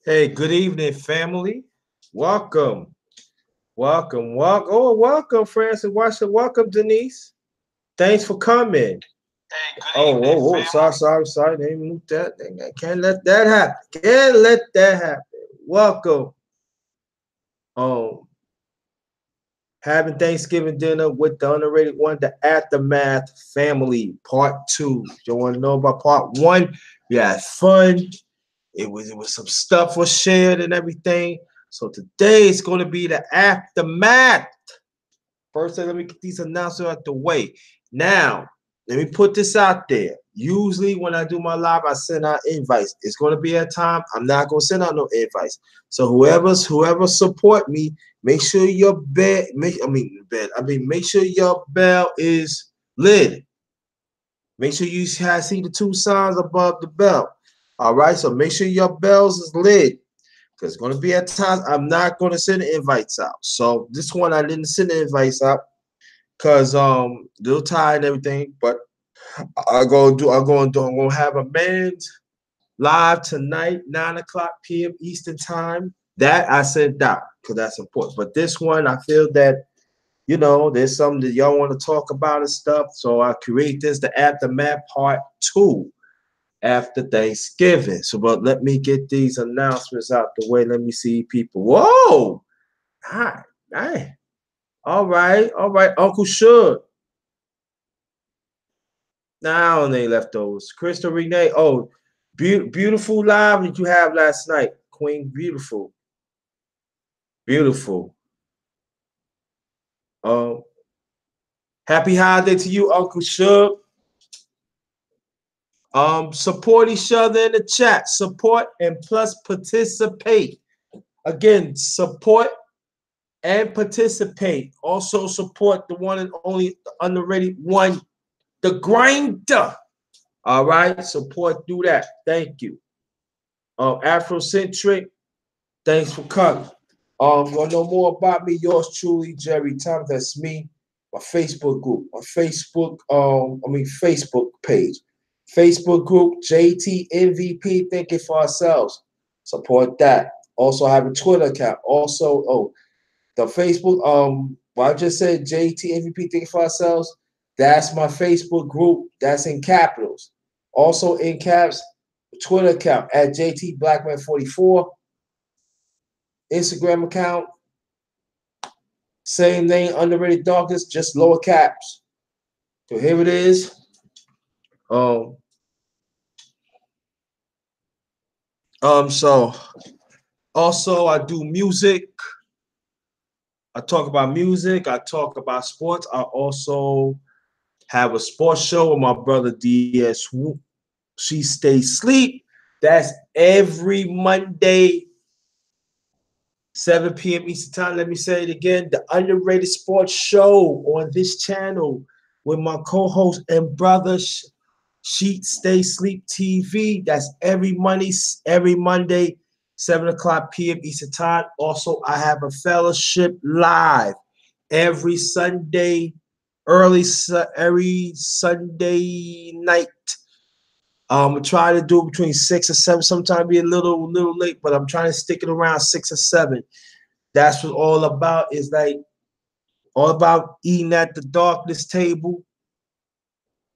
Hey, good evening, family. Welcome, welcome. Oh, welcome, Francis Washington. Welcome, Denise. Thanks for coming. Hey, good Oh, evening, whoa, whoa. Sorry, family. sorry, sorry. They moved that. I can't let that happen. Can't let that happen. Welcome. Um, Having Thanksgiving dinner with the underrated one, the Aftermath family, part two. You want to know about part one? We had fun. It was some stuff was shared and everything. So today it's going to be the aftermath. First, let me get these announcements out the way. Now, let me put this out there. Usually, when I do my live, I send out invites. It's going to be a time I'm not going to send out no invites. So whoever support me, make sure your bed, make sure your bell is lit. Make sure you see the two signs above the bell. All right, so make sure your bells is lit because it's going to be at times I'm not going to send the invites out. So this one I didn't send the invites out because little tired and everything. But I'm gonna have a man's live tonight, 9 o'clock p.m. Eastern time. That I sent out because that's important. But this one I feel that there's something that y'all want to talk about and stuff. So I create this the aftermath part two after Thanksgiving. So, but let me get these announcements out the way. Let me see people. Whoa! Hi, hi. All right. Uncle Suge. Now they leftovers. Crystal Renee. Oh, beautiful live that you have last night, Queen. Beautiful, beautiful. Um, Happy holiday to you, Uncle Suge. Support each other in the chat. Support and plus participate. Again, support and participate. Also support the one and only the underrated one, the grinder. All right, support through that. Thank you. Afrocentric, thanks for coming. Want to know more about me? Yours truly, Jerry Thomas. That's me. My Facebook group, my Facebook page, Facebook group JT Thinking for Ourselves. Support that. Also, I have a Twitter account. Also, the Facebook, well, I just said JT Thinking for Ourselves. That's my Facebook group. That's in capitals. Also in caps, Twitter account at JT Blackman 44. Instagram account, same name, Underrated Darkness, just lower caps. So here it is. Um, so also I do music. I talk about music. I talk about sports. I also have a sports show with my brother DS Swoop. She Stays Sleep. That's every Monday, 7 p.m. Eastern Time. Let me say it again. The Underrated Sports Show on this channel with my co-host and brother She Stay Sleep TV. That's every Monday, 7 o'clock p.m. Eastern Time. Also, I have a fellowship live every Sunday, every Sunday night. I try to do it between 6 and 7. Sometimes be a little late, but I'm trying to stick it around 6 or 7. That's what all about. Is like all about eating at the darkness table,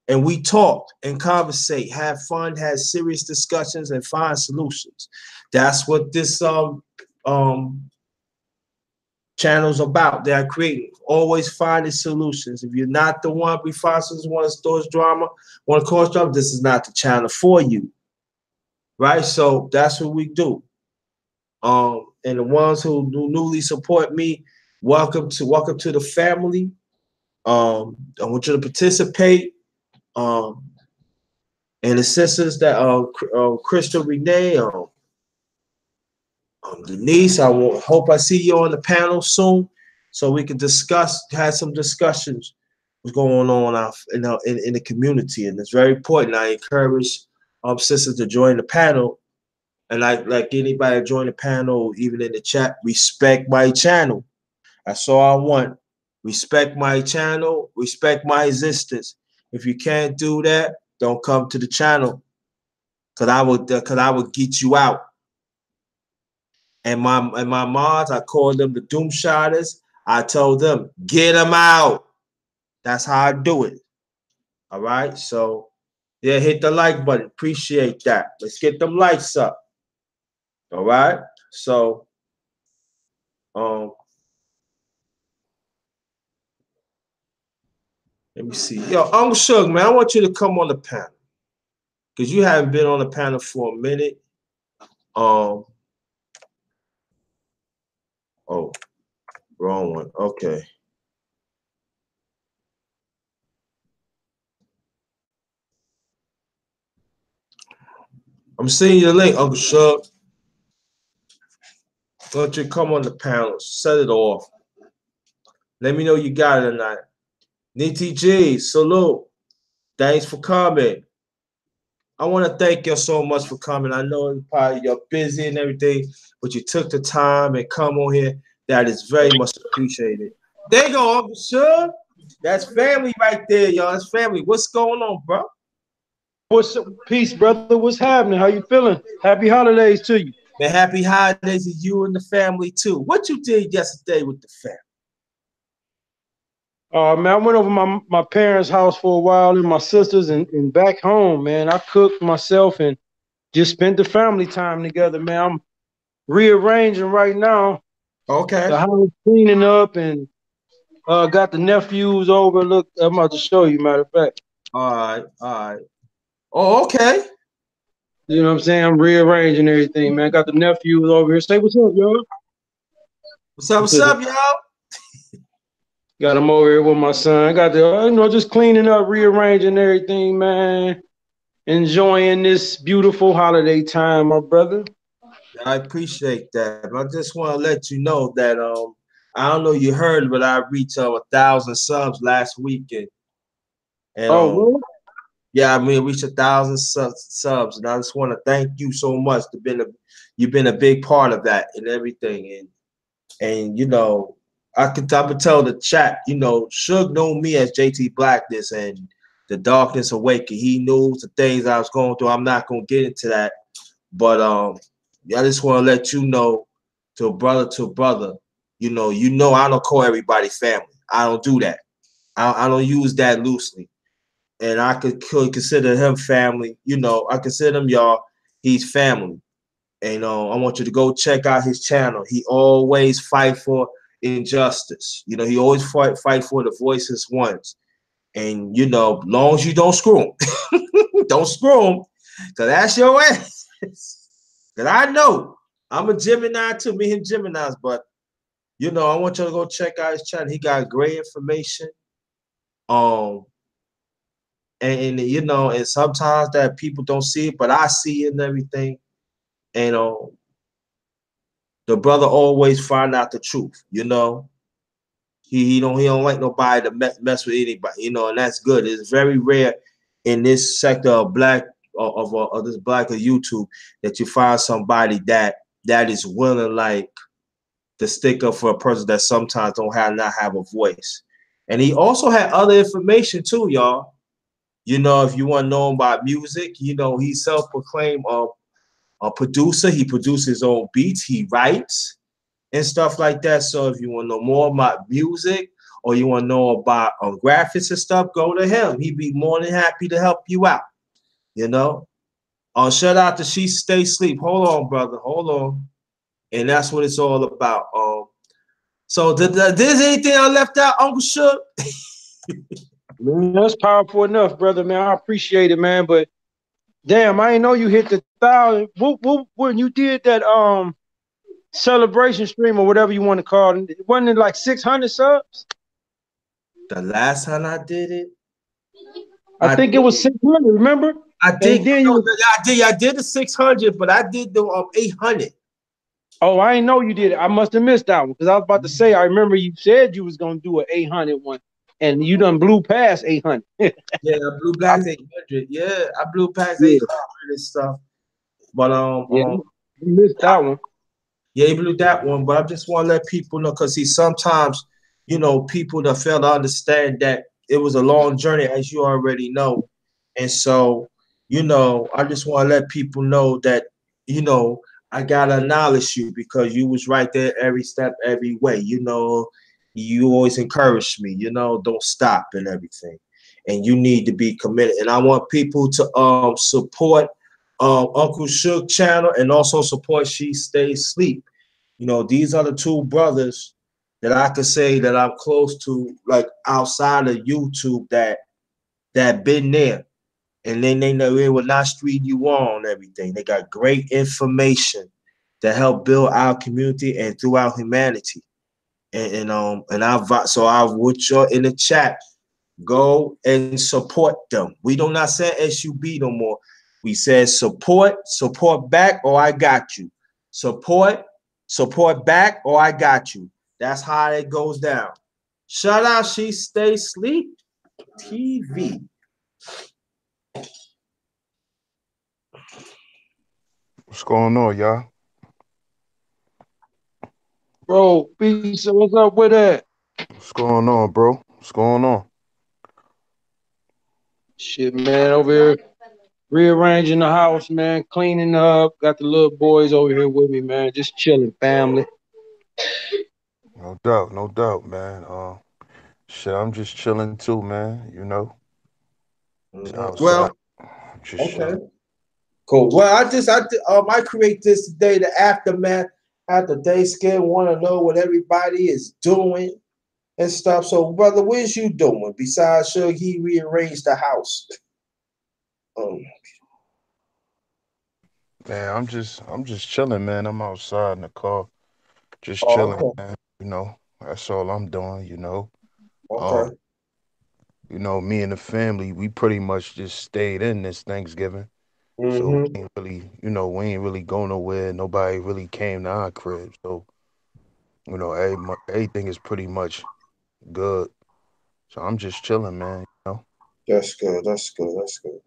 and we talk and conversate, have fun, have serious discussions, and find solutions. That's what this um channel's about. They're creating, always finding solutions. If you're not the one we find solutions, want to stores drama, want to cause drama, this is not the channel for you, right? So that's what we do. And the ones who newly support me, welcome to the family. I want you to participate. Um, and the sisters that Crystal Renee, Denise, hope I see you on the panel soon, so we can have some discussions what's going on out in the community, and it's very important. I encourage sisters to join the panel, and like anybody join the panel, even in the chat, respect my channel. That's all I want. Respect my channel, respect my existence. If you can't do that, don't come to the channel, cause I will get you out. And my mods, I called them the doom shotters. I told them, get them out. That's how I do it. All right. So yeah, hit the like button. Appreciate that. Let's get them likes up. All right. So um let me see. Yo, Uncle Suge, man, I want you to come on the panel. Because you haven't been on the panel for a minute. Um oh, wrong one. Okay. I'm sending you the link, Uncle Suge. Why don't you come on the panel? Set it off. Let me know you got it or not. Niti G, salute. Thanks for coming. I want to thank you so much for coming. I know probably you're busy and everything, but you took the time and come on here. That is very much appreciated. There you go, Uncle Suge. That's family right there, y'all. That's family. What's going on, bro? What's up? Peace, brother? What's happening? How you feeling? Happy holidays to you. Man, happy holidays to you and the family too. What you did yesterday with the family? Man, I went over my parents' house for a while and my sisters and back home, man. I cooked myself and just spent the family time together, man. I'm rearranging right now. Okay. The house cleaning up and got the nephews over. Look, I'm about to show you, matter of fact. All right. All right. Oh, okay. You know what I'm saying? I'm rearranging everything, man. Got the nephews over here. Say what's up, y'all. What's up? What's up, y'all? Got them over here with my son. I got the, just cleaning up, rearranging everything, man. Enjoying this beautiful holiday time, my brother. I appreciate that. I just want to let you know that I don't know you heard, but I reached 1,000 subs last weekend, and Oh, really? yeah, I mean reached 1,000 subs, and I just want to thank you so much. You've been a big part of that and everything, and I could tell the chat, Suge knew me as JT Blackness and the Darkness Awakened. He knew the things I was going through. I'm not gonna get into that, but I just want to let you know, to brother, I don't call everybody family. I don't do that. I don't use that loosely, and I could consider him family. I consider him y'all. He's family. And I want you to go check out his channel. He always fight for injustice. He always fight for the voiceless ones. And long as you don't screw him, don't screw him, cause that's your ass. Cause I know I'm a Gemini too. Me and Geminis, but I want you to go check out his channel. He got great information. Um, and sometimes that people don't see it, but I see it and everything. And the brother always find out the truth. He don't like nobody to mess with anybody. And that's good. It's very rare in this sector of black of this black of YouTube that you find somebody that is willing like to stick up for a person that sometimes don't not have a voice. And he also had other information too, y'all. If you want to know about music, he's self-proclaimed a producer. He produces his own beats. He writes and stuff like that. So if you want to know more about music or you want to know about graphics and stuff, go to him. He'd be more than happy to help you out. Shout out to She Stay Sleep. Hold on, brother. Hold on. And that's what it's all about. So there's anything I left out, Uncle Shook? Man, that's powerful enough, brother, man. I appreciate it, man. But damn, I didn't know you hit the 1,000. When you did that celebration stream or whatever you want to call it, wasn't it like 600 subs? The last time I did it, I think it was 600. Remember? I did. And then you. I did the 600, but I did the 800. Oh, I didn't know you did it. I must have missed that one because I was about to say. I remember you said you was gonna do an 800 one, and you done blew past 800. Yeah, I blew past 800. Yeah, I blew past Yeah. 800 and stuff. But Yeah, you missed that one. yeah, he blew that one. But I just want to let people know because sometimes people that fail to understand that it was a long journey, as you already know, and so I just want to let people know that I gotta acknowledge you because you was right there every step, every way. You always encourage me. Don't stop and everything, and you need to be committed. And I want people to support Uncle Shook channel and also support She Stays Sleep. These are the two brothers that I could say that I'm close to, like outside of YouTube, that been there. And then they know they will not street you on everything. They got great information to help build our community and throughout humanity. And I with you in the chat, go and support them. We do not say SUB no more. We said support back, or I got you. Support back, or I got you. That's how it goes down. Shout out, She Stay Sleep TV. What's going on, y'all? Bro, peace. What's up with that? What's going on, bro? What's going on? Shit, man, over here rearranging the house, man, cleaning up. Got the little boys over here with me, man. Just chilling, family. No doubt, man. Shit, I'm just chilling too, man. Just outside, Well, just okay. chilling. Cool. Well, I create this today, the aftermath after Thanksgiving. Want to know what everybody is doing and stuff. So, brother, what is you doing besides sure he rearranged the house? Um, Man, I'm just chilling, man. I'm outside in the car, just oh, chilling, okay, man. That's all I'm doing. Um, okay. me and the family, we pretty much just stayed in this Thanksgiving. So Mm-hmm. we ain't really go nowhere. Nobody really came to our crib. So, everything is pretty much good. So I'm just chilling, man. That's good. That's good. That's good.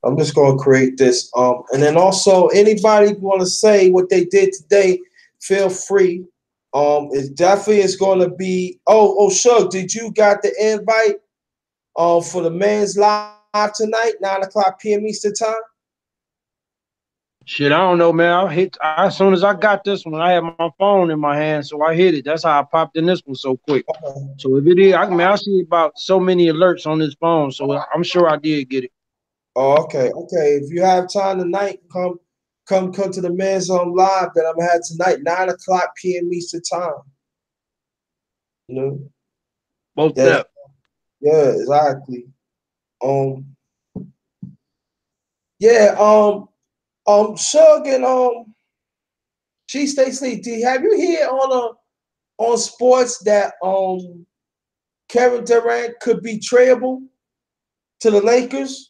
I'm just gonna create this. And then also anybody want to say what they did today, feel free. It definitely is gonna be. Oh, Shug, did you got the invite? For the men's live tonight, 9 o'clock p.m. Eastern time. Shit, I don't know, man. I hit as soon as I got this one, I had my phone in my hand, so I hit it. That's how I popped in this one so quick. Okay. So if it is, I see about so many alerts on this phone, so I'm sure I did get it. Oh, okay, okay. If you have time tonight, come to the men's live that I'm gonna have tonight, 9 o'clock p.m. Eastern time. You know, Both yeah, that. yeah, exactly. Um, yeah, Shug and She Stay Sleep. Have you heard on sports that Kevin Durant could be tradable to the Lakers?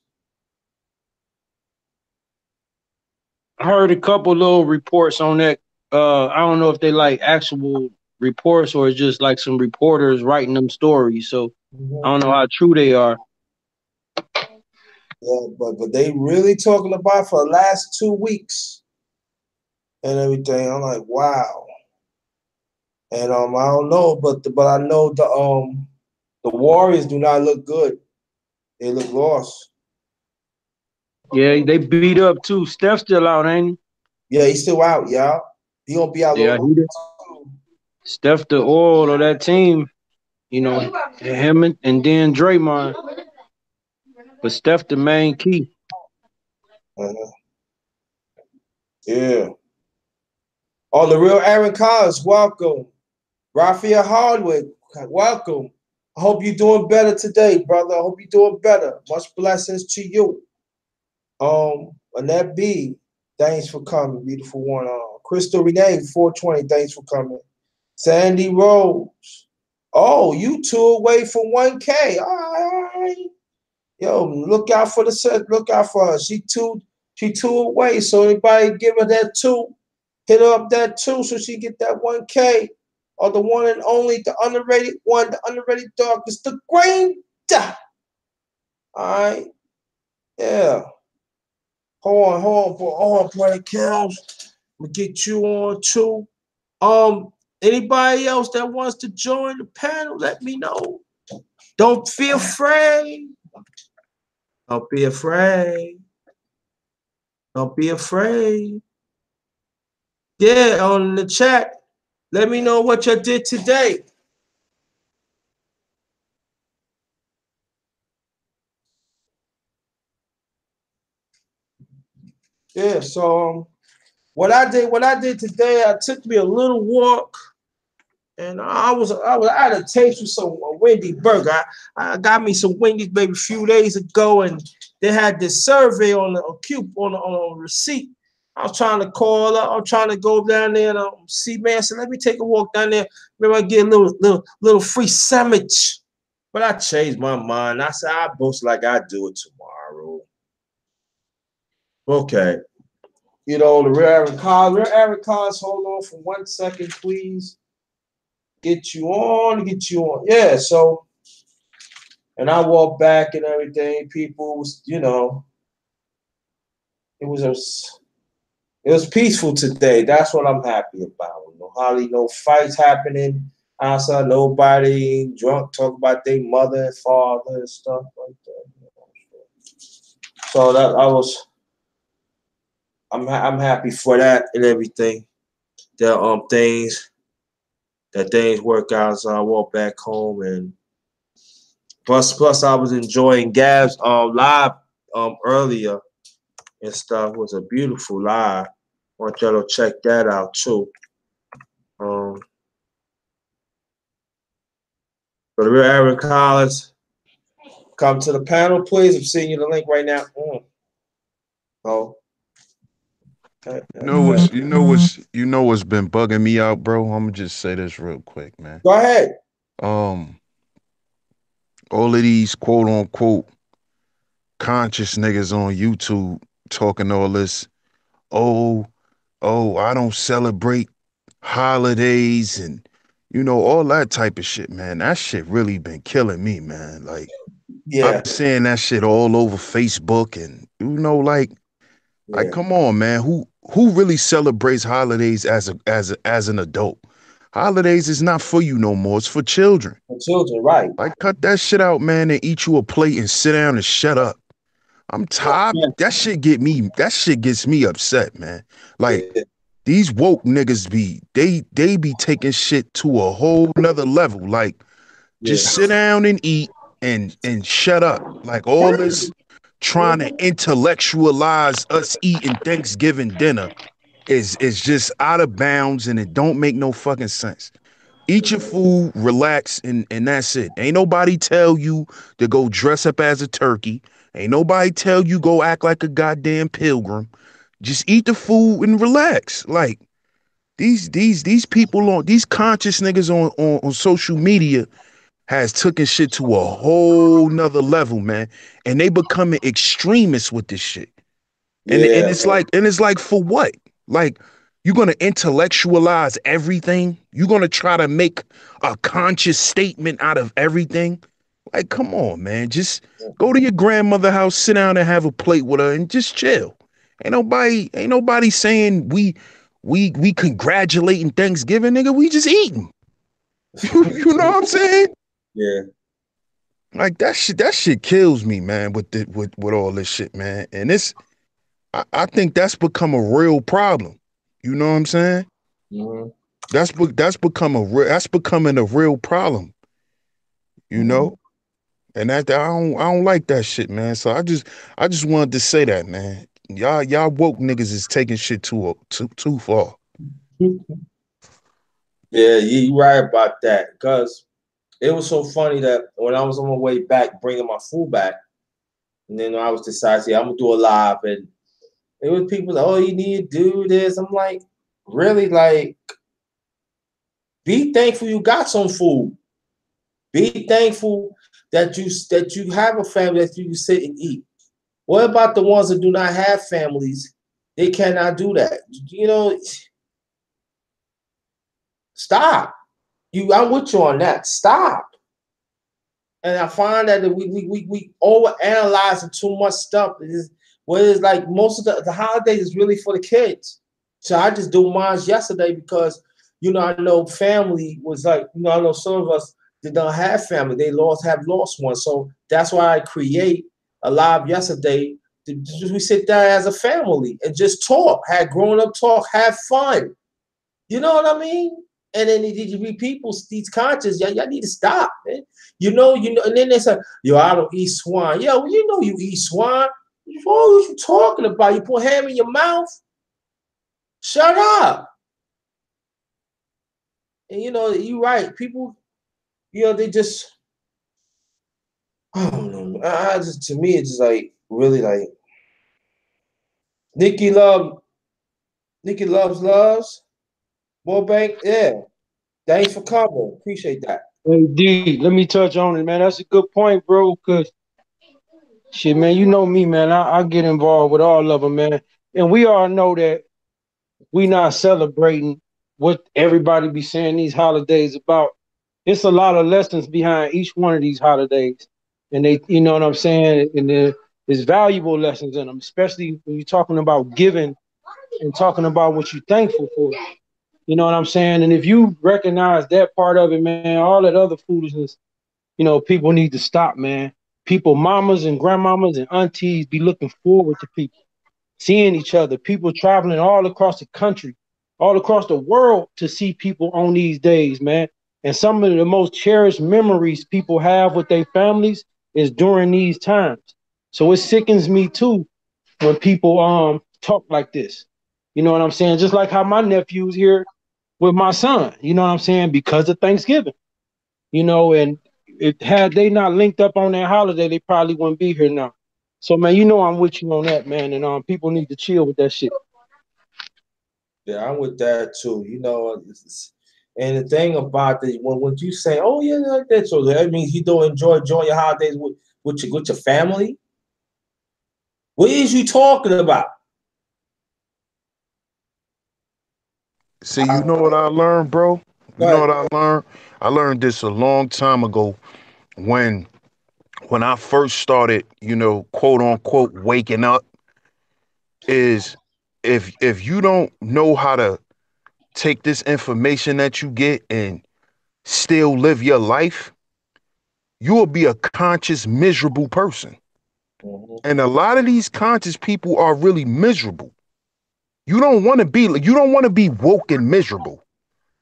I heard a couple little reports on that. I don't know if they like actual reports or it's just like some reporters writing them stories. So I Mhm. don't know how true they are. Yeah, but they really talking about for the last 2 weeks and everything. I'm like, wow. And I don't know, but I know the Warriors do not look good. They look lost. Yeah, they beat up too. Steph's still out, ain't Yeah, he's still out, y'all. He gonna be out a he? Yeah, little. Steph the oil of that team. You know, him and then Draymond. But Steph the main key. Uh-huh. Yeah. On the real Aaron Collins, welcome. Raphael Hardwick, welcome. I hope you're doing better today, brother. I hope you're doing better. Much blessings to you. Annette B, thanks for coming, beautiful one. Crystal Renee, 420, thanks for coming. Sandy Rose. Oh, you two away from 1K. All right. Yo, look out for the set. Look out for her. She two away. So anybody give her that two, hit her up that two so she get that 1K. Or the one and only, the underrated one, the underrated dog is the grain. All right. Yeah. Hold on, Brother Kells. I'm gonna get you on too. Anybody else that wants to join the panel, let me know. Don't feel afraid. Don't be afraid. Don't be afraid. Yeah, on the chat. Let me know what you did today. Yeah, so what I did today, I took me a little walk, and I had a taste for some Wendy burger. I got me some Wendy's maybe a few days ago, and they had this survey on a receipt. I was trying to call up. I'm trying to go down there and see, man. So let me take a walk down there. Maybe I get a little free sandwich. But I changed my mind. I said I boast like I do it tomorrow. Okay. You know, the real Aaron Collins. Real Aaron Collins, hold on for 1 second, please. Get you on, get you on. Yeah, so, and I walked back and everything. People was, you know, it was a, it was peaceful today. That's what I'm happy about. No hardly no fights happening outside. Nobody drunk talk about their mother and father and stuff like that. So that I'm happy for that and everything. That things work out. So I walked back home, and plus I was enjoying Gab's live earlier and stuff. It was a beautiful live. I want y'all to check that out too. Um, for the real Aaron Collins, come to the panel, please. I'm sending you the link right now. Oh. What's been bugging me out, bro? I'm gonna just say this real quick, man. Go ahead. Um, all of these quote unquote conscious niggas on YouTube talking all this, oh, I don't celebrate holidays and all that type of shit, man. That shit really been killing me, man. Like I've Yeah. been seeing that shit all over Facebook and like Yeah. come on, man. Who really celebrates holidays as an adult? Holidays is not for you no more. It's for children. For children, right. Like cut that shit out, man, and eat you a plate and sit down and shut up. I'm tired. Yeah. That shit gets me upset, man. Like Yeah. these woke niggas they be taking shit to a whole nother level. Like Yeah. just sit down and eat and shut up. Like all this trying to intellectualize us eating Thanksgiving dinner is just out of bounds and it don't make no fucking sense. Eat your food, relax, and that's it. Ain't nobody tell you to go dress up as a turkey. Ain't nobody tell you go act like a goddamn pilgrim. Just eat the food and relax. Like these people on these conscious niggas on social media has taken shit to a whole nother level, man. And they becoming extremists with this shit. And Yeah. it's like for what? Like you're gonna intellectualize everything. You're gonna try to make a conscious statement out of everything. Like, come on, man. Just go to your grandmother house, sit down and have a plate with her and just chill. Ain't nobody saying we congratulating Thanksgiving, nigga. We just eating. You know what I'm saying? Yeah. Like that shit kills me, man, with all this shit, man. And I think that's become a real problem. You know what I'm saying? Mm-hmm. That's becoming a real problem, you Mm-hmm. know? And I don't like that shit, man. So I just wanted to say that, man. Y'all woke niggas is taking shit too far. Yeah, you right about that. Because it was so funny that when I was on my way back, bringing my food back, and then I was deciding, I'm gonna do a live, and it was people like, "Oh, you need to do this." I'm like, really? Like, be thankful you got some food. Be thankful that you have a family that you can sit and eat. What about the ones that do not have families? They cannot do that. You know, stop. I'm with you on that. Stop. And I find that we over analyzing too much stuff. It's like most of the holidays is really for the kids. So I just do mine yesterday because I know family was like I know some of us that don't have family. They have lost one. So that's why I create a live yesterday. We sit there as a family and just talk, have grown up talk, have fun. You know what I mean? And then these people, these conscious, y'all need to stop, man. And then they say, yo, I don't eat swine. Yeah, well, you know you eat swine. What are you talking about? You put ham in your mouth? Shut up. And you're right. People, they just, I don't know. To me, it's just like really like Nikki love, Nikki loves more bank. Yeah, thanks for coming. Appreciate that. Hey, D, let me touch on it, man. That's a good point, bro. Cause shit, man, you know me, man. I get involved with all of them, man. And we all know that we not celebrating what everybody be saying these holidays about. It's a lot of lessons behind each one of these holidays, and they, you know what I'm saying, and there's valuable lessons in them, especially when you're talking about giving and talking about what you're thankful for. You know what I'm saying? And if you recognize that part of it, man, all that other foolishness, people need to stop, man. People, mamas and grandmamas and aunties be looking forward to people seeing each other, people traveling all across the country, all across the world to see people on these days, man. And some of the most cherished memories people have with their families is during these times. So it sickens me too when people talk like this. You know what I'm saying? Just like how my nephew's here with my son, you know what I'm saying? Because of Thanksgiving, and had they not linked up on that holiday, they probably wouldn't be here now. So man, I'm with you on that, man. And people need to chill with that shit. Yeah, I'm with that too. And the thing about the when you say, "Oh yeah, like that," so that means you don't enjoy your holidays with your family. What is you talking about? See, you know what I learned, bro? You know But what I learned? I learned this a long time ago when I first started, quote unquote waking up is if you don't know how to take this information that you get and still live your life, you will be a conscious, miserable person. mhm, And a lot of these conscious people are really miserable. You don't want to be woke and miserable.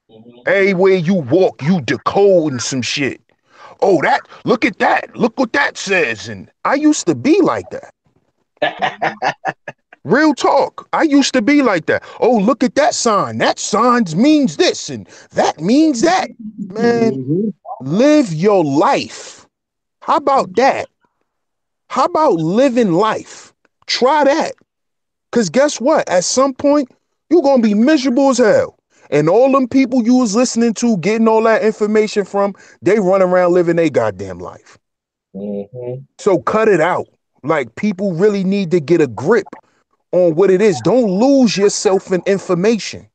mhm. Everywhere you walk, you decoding some shit. Oh, look at that. Look what that says. And I used to be like that. Real talk. I used to be like that. Oh, look at that sign. That sign means this and that means that. Man, Mm-hmm. live your life. How about that? How about living life? Try that. Because guess what? At some point, you're going to be miserable as hell. And all them people you was listening to, getting all that information from, they run around living their goddamn life. Mhm. So cut it out. Like, people really need to get a grip on what it is. Don't lose yourself in information.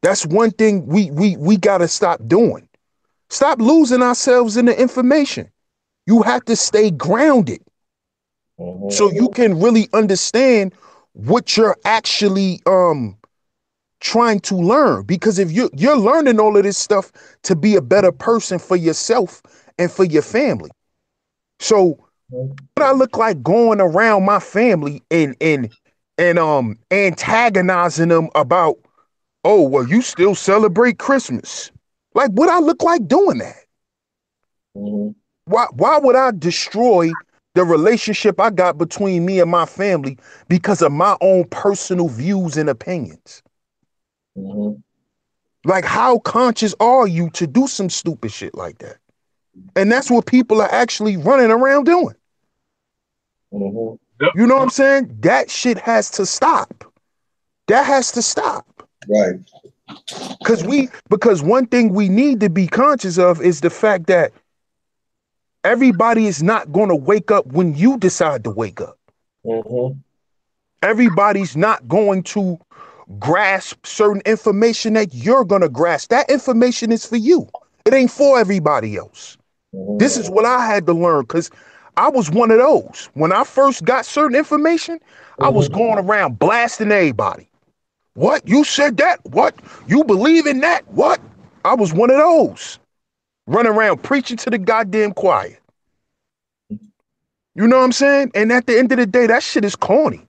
That's one thing we gotta stop doing. Stop losing ourselves in the information. You have to stay grounded so Mhm. you can really understand what you're actually trying to learn. Because if you're learning all of this stuff to be a better person for yourself and for your family. So what I look like going around my family and antagonizing them about, oh, well, you still celebrate Christmas. Like, what I look like doing that? Mhm. Why would I destroy the relationship I got between me and my family because of my own personal views and opinions? Mhm. Like, how conscious are you to do some stupid shit like that? And that's what people are actually running around doing. Mhm. You know what I'm saying? That shit has to stop. That has to stop. Right. Because one thing we need to be conscious of is the fact that everybody is not going to wake up when you decide to wake up. Mhm. Everybody's not going to grasp certain information that you're going to grasp. That information is for you. It ain't for everybody else. This Mhm. is what I had to learn because I was one of those. When I first got certain information, I was Mhm. going around blasting everybody. What? You said that? What? You believe in that? What? I was one of those. Running around preaching to the goddamn choir. You know what I'm saying? And at the end of the day, that shit is corny.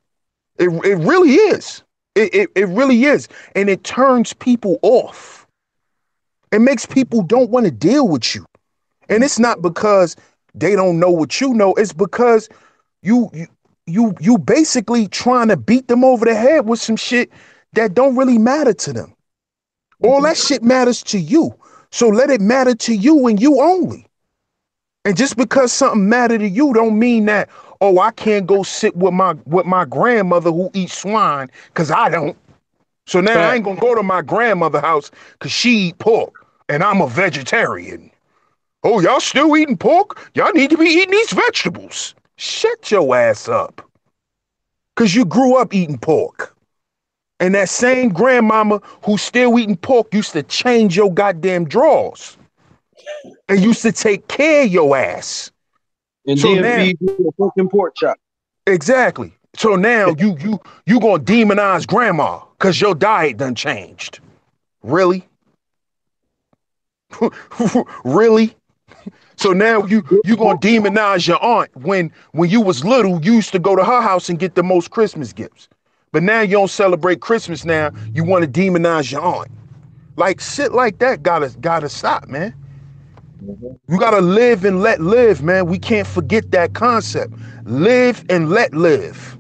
It really is. It really is. And it turns people off. It makes people don't want to deal with you. And it's not because they don't know what you know. It's because you you you basically trying to beat them over the head with some shit that don't really matter to them. All that shit matters to you. So let it matter to you and you only. And just because something matter to you don't mean that, oh, I can't go sit with my grandmother who eats swine because I don't. So now I Fact. ain't gonna go to my grandmother's house because she eat pork and I'm a vegetarian. Oh, y'all still eating pork? Y'all need to be eating these vegetables. Shut your ass up. Cause you grew up eating pork. And that same grandmama who's still eating pork used to change your goddamn drawers. And used to take care of your ass. And So then now, feed you a fucking pork chop. exactly. So now you gonna demonize grandma because your diet done changed. Really? Really? So now you gonna demonize your aunt when you was little, you used to go to her house and get the most Christmas gifts. But now you don't celebrate Christmas now, you want to demonize your aunt. Like shit like that gotta stop, man. You gotta live and let live, man. We can't forget that concept. Live and let live.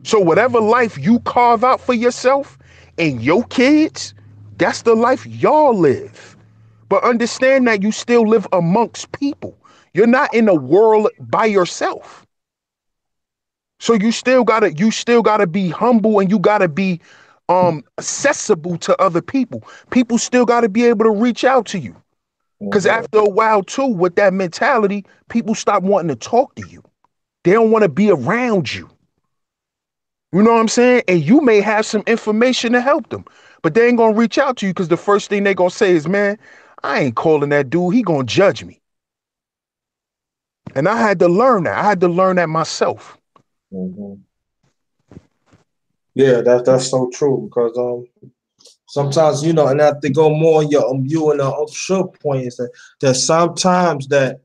So whatever life you carve out for yourself and your kids, that's the life y'all live. But understand that you still live amongst people. You're not in a world by yourself. So you still gotta be humble and you gotta be accessible to other people. People still gotta be able to reach out to you. Because after a while, too, with that mentality, people stop wanting to talk to you. They don't want to be around you. You know what I'm saying? And you may have some information to help them, but they ain't gonna reach out to you because the first thing they gonna say is, "Man, I ain't calling that dude. He gonna judge me." And I had to learn that. I had to learn that myself. Mhm. Yeah, that's so true because sometimes and I have to go more on your you and sure point is that sometimes that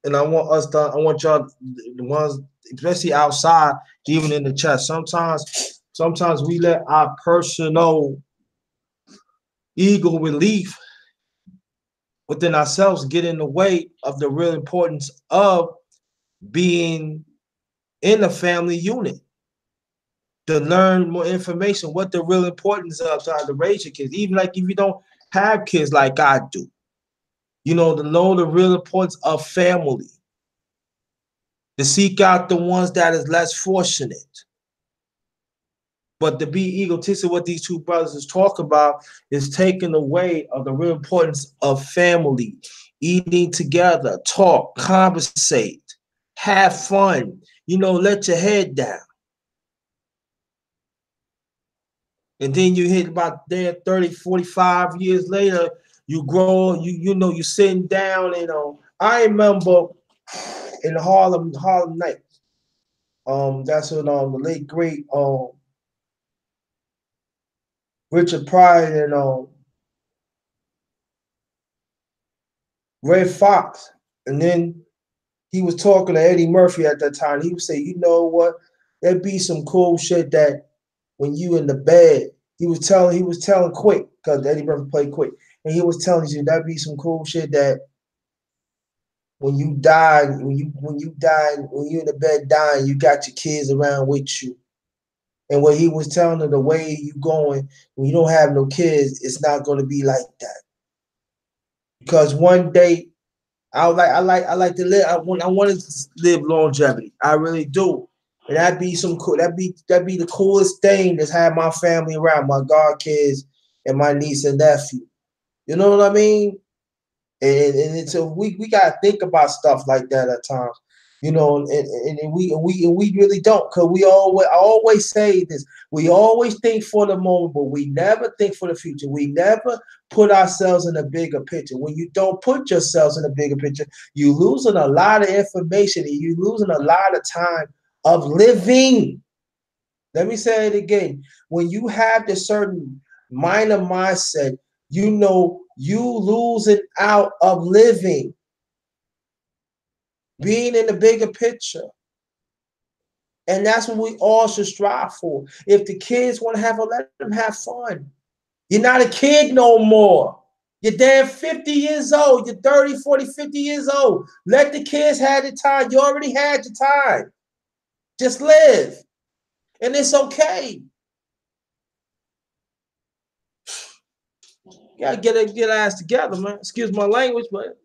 and I want y'all the ones especially outside even in the chat sometimes we let our personal ego relief within ourselves get in the way of the real importance of being in a family unit to learn more information, what the real importance of trying to raise your kids, even like if you don't have kids like I do, to know the real importance of family, to seek out the ones that is less fortunate. But to be egotistic, what these two brothers is talking about is taking away of the real importance of family, eating together, talk, conversate, have fun, let your head down. And then you hit about there 30, 45 years later, you grow, you're sitting down, I remember in Harlem Nights. That's when the late great Richard Pryor and Red Fox. And then he was talking to Eddie Murphy at that time. He would say, you know what? There'd be some cool shit that when you in the bed, he was telling Quick, because Eddie Murphy played Quick. And he was telling you that'd be some cool shit that when you die, when you in the bed dying, you got your kids around with you. And what he was telling her, the way you going, when you don't have no kids, it's not gonna be like that. Because one day I like to live. I want to live longevity. I really do. And that'd be some cool. That'd be the coolest thing that's had my family around, my godkids and my niece and nephew. You know what I mean? And so we gotta think about stuff like that at times, and we really don't, because I always say this, we always think for the moment, but we never think for the future. We never put ourselves in a bigger picture. When you don't put yourselves in a bigger picture, you losing a lot of information and you losing a lot of time of living. Let me say it again. When you have this certain minor mindset, you losing out of living, being in the bigger picture. And that's what we all should strive for. If the kids want to have fun, let them have fun. You're not a kid no more. You're damn 50 years old. You're 30, 40, 50 years old. Let the kids have the time. You already had your time. Just live. And it's okay. You gotta get ass together, man. Excuse my language, but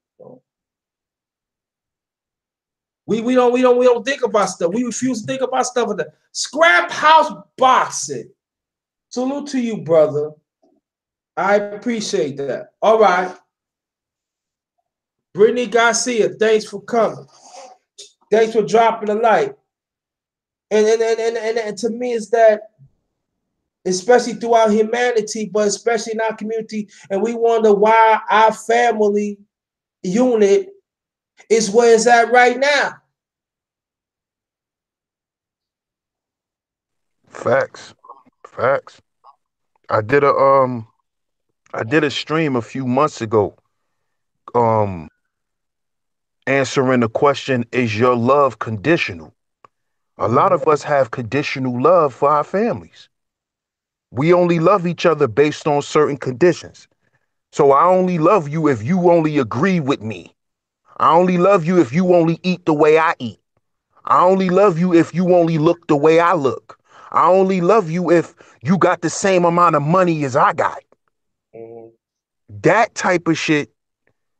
we don't think about stuff. We refuse to think about stuff with the scrap house boxing. Salute to you, brother. I appreciate that. All right. Brittany Garcia, thanks for coming. Thanks for dropping the light. And to me, it's that, especially throughout humanity, but especially in our community, and we wonder why our family unit is where it's at right now. Facts. Facts. I did a stream a few months ago, um answering the question, is your love conditional? A lot of us have conditional love for our families. We only love each other based on certain conditions. So I only love you if you only agree with me. I only love you if you only eat the way I eat. I only love you if you only look the way I look. I only love you if you got the same amount of money as I got. Mm-hmm. That type of shit.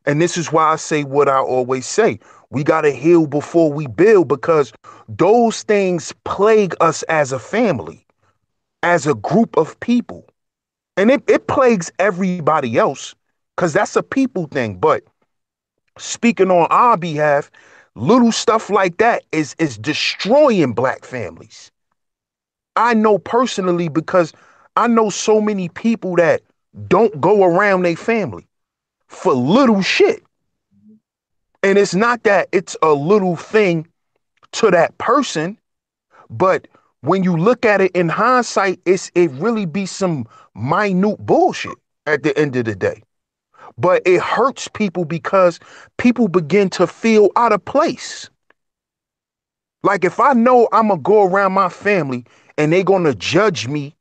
And this is why I say what I always say. We got to heal before we build, because those things plague us as a family, as a group of people. And it plagues everybody else, because that's a people thing. But speaking on our behalf, little stuff like that is destroying black families. I know personally, because I know so many people that don't go around their family for little shit. And it's not that it's a little thing to that person, but when you look at it in hindsight, it really be some minute bullshit at the end of the day. But it hurts people because people begin to feel out of place. Like if I know I'm gonna go around my family and they're gonna judge me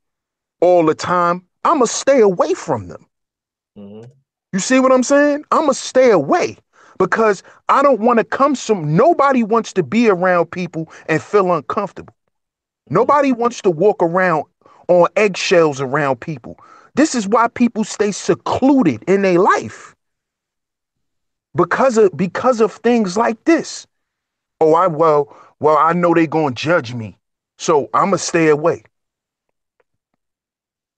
all the time, I'm gonna stay away from them. Mm-hmm. You see what I'm saying? I'm gonna stay away because I don't want to nobody wants to be around people and feel uncomfortable. Nobody wants to walk around on eggshells around people. This is why people stay secluded in their life. Because of things like this. Oh, I know they're gonna judge me, so I'ma stay away.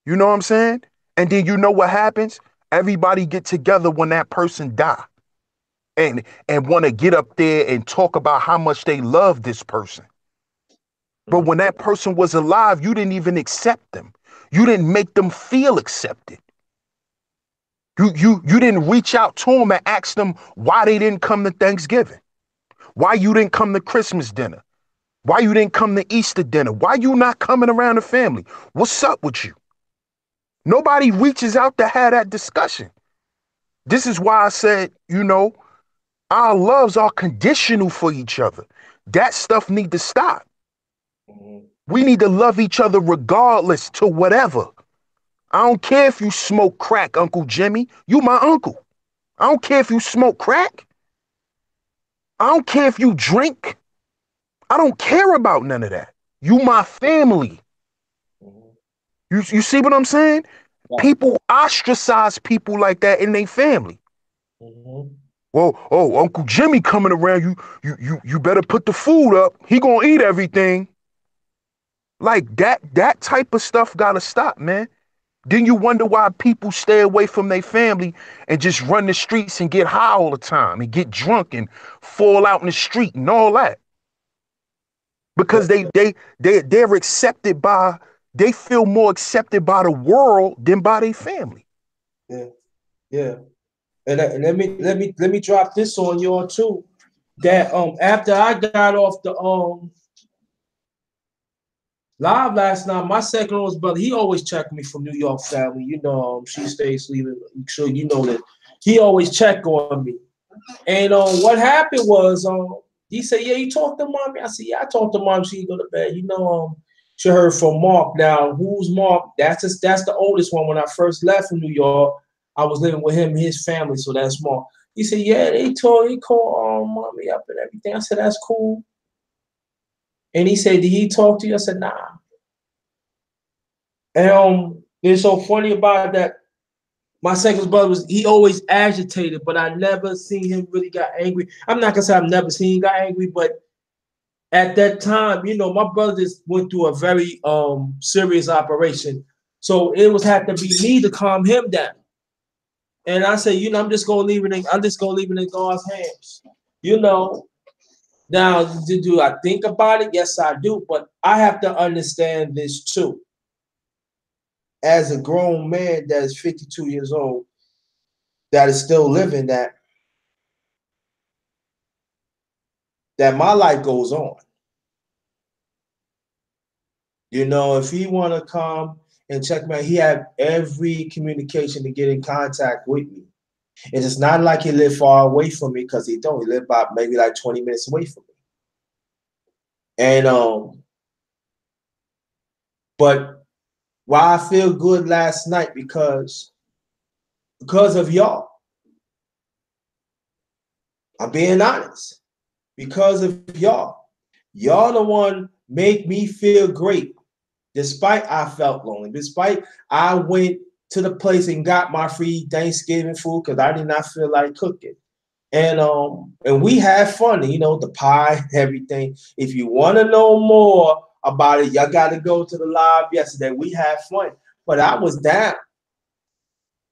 You know what I'm saying? And then you know what happens? Everybody get together when that person die, and want to get up there and talk about how much they love this person. But when that person was alive, you didn't even accept them. You didn't make them feel accepted. You didn't reach out to them and ask them why they didn't come to Thanksgiving, why you didn't come to Christmas dinner, why you didn't come to Easter dinner, why you not coming around the family. What's up with you? Nobody reaches out to have that discussion. This is why I said, our loves are conditional for each other. That stuff need to stop. Mm-hmm. We need to love each other regardless to whatever. I don't care if you smoke crack, Uncle Jimmy. You my uncle. I don't care if you smoke crack. I don't care if you drink. I don't care about none of that. You my family. Mm-hmm. You see what I'm saying? Yeah. People ostracize people like that in their family. Mm-hmm. Well, oh, Uncle Jimmy coming around, you better put the food up. He gonna eat everything. Like that type of stuff gotta stop, man. Then you wonder why people stay away from their family and just run the streets and get high all the time and get drunk and fall out in the street and all that. Because they're accepted by, they feel more accepted by the world than by their family. Yeah, yeah. And let me drop this on y'all too. That after I got off the live last night, my second oldest brother, he always checked me from New York family. She stays sleeping. So you know that he always check on me. And what happened was He said, yeah, you talked to mommy? I said, yeah, I talked to mom. She go to bed. She heard from Mark. Now, who's Mark? That's the oldest one. When I first left from New York, I was living with him and his family, so that's Mark. He said, yeah, he called mommy up and everything. I said, that's cool. And he said, did he talk to you? I said, nah. And it's so funny about that. My second brother he always agitated, but I never seen him really got angry. I'm not gonna say I've never seen him got angry, but at that time, my brother just went through a very serious operation. So it was had to be me to calm him down. And I said, I'm just gonna leave it in God's hands. Now do I think about it? Yes, I do, but I have to understand this too. As a grown man that is 52 years old, that is still living, that my life goes on. If he want to come and check me, he had every communication to get in contact with me. And it's not like he lived far away from me, because he don't. He lived about maybe like 20 minutes away from me. And but why I feel good last night, because of y'all. I'm being honest. Because of y'all. Y'all the one make me feel great. Despite I felt lonely. Despite I went to the place and got my free Thanksgiving food, because I did not feel like cooking. And we had fun, the pie, everything. If you want to know more about it, y'all got to go to the live yesterday. We had fun, but I was down.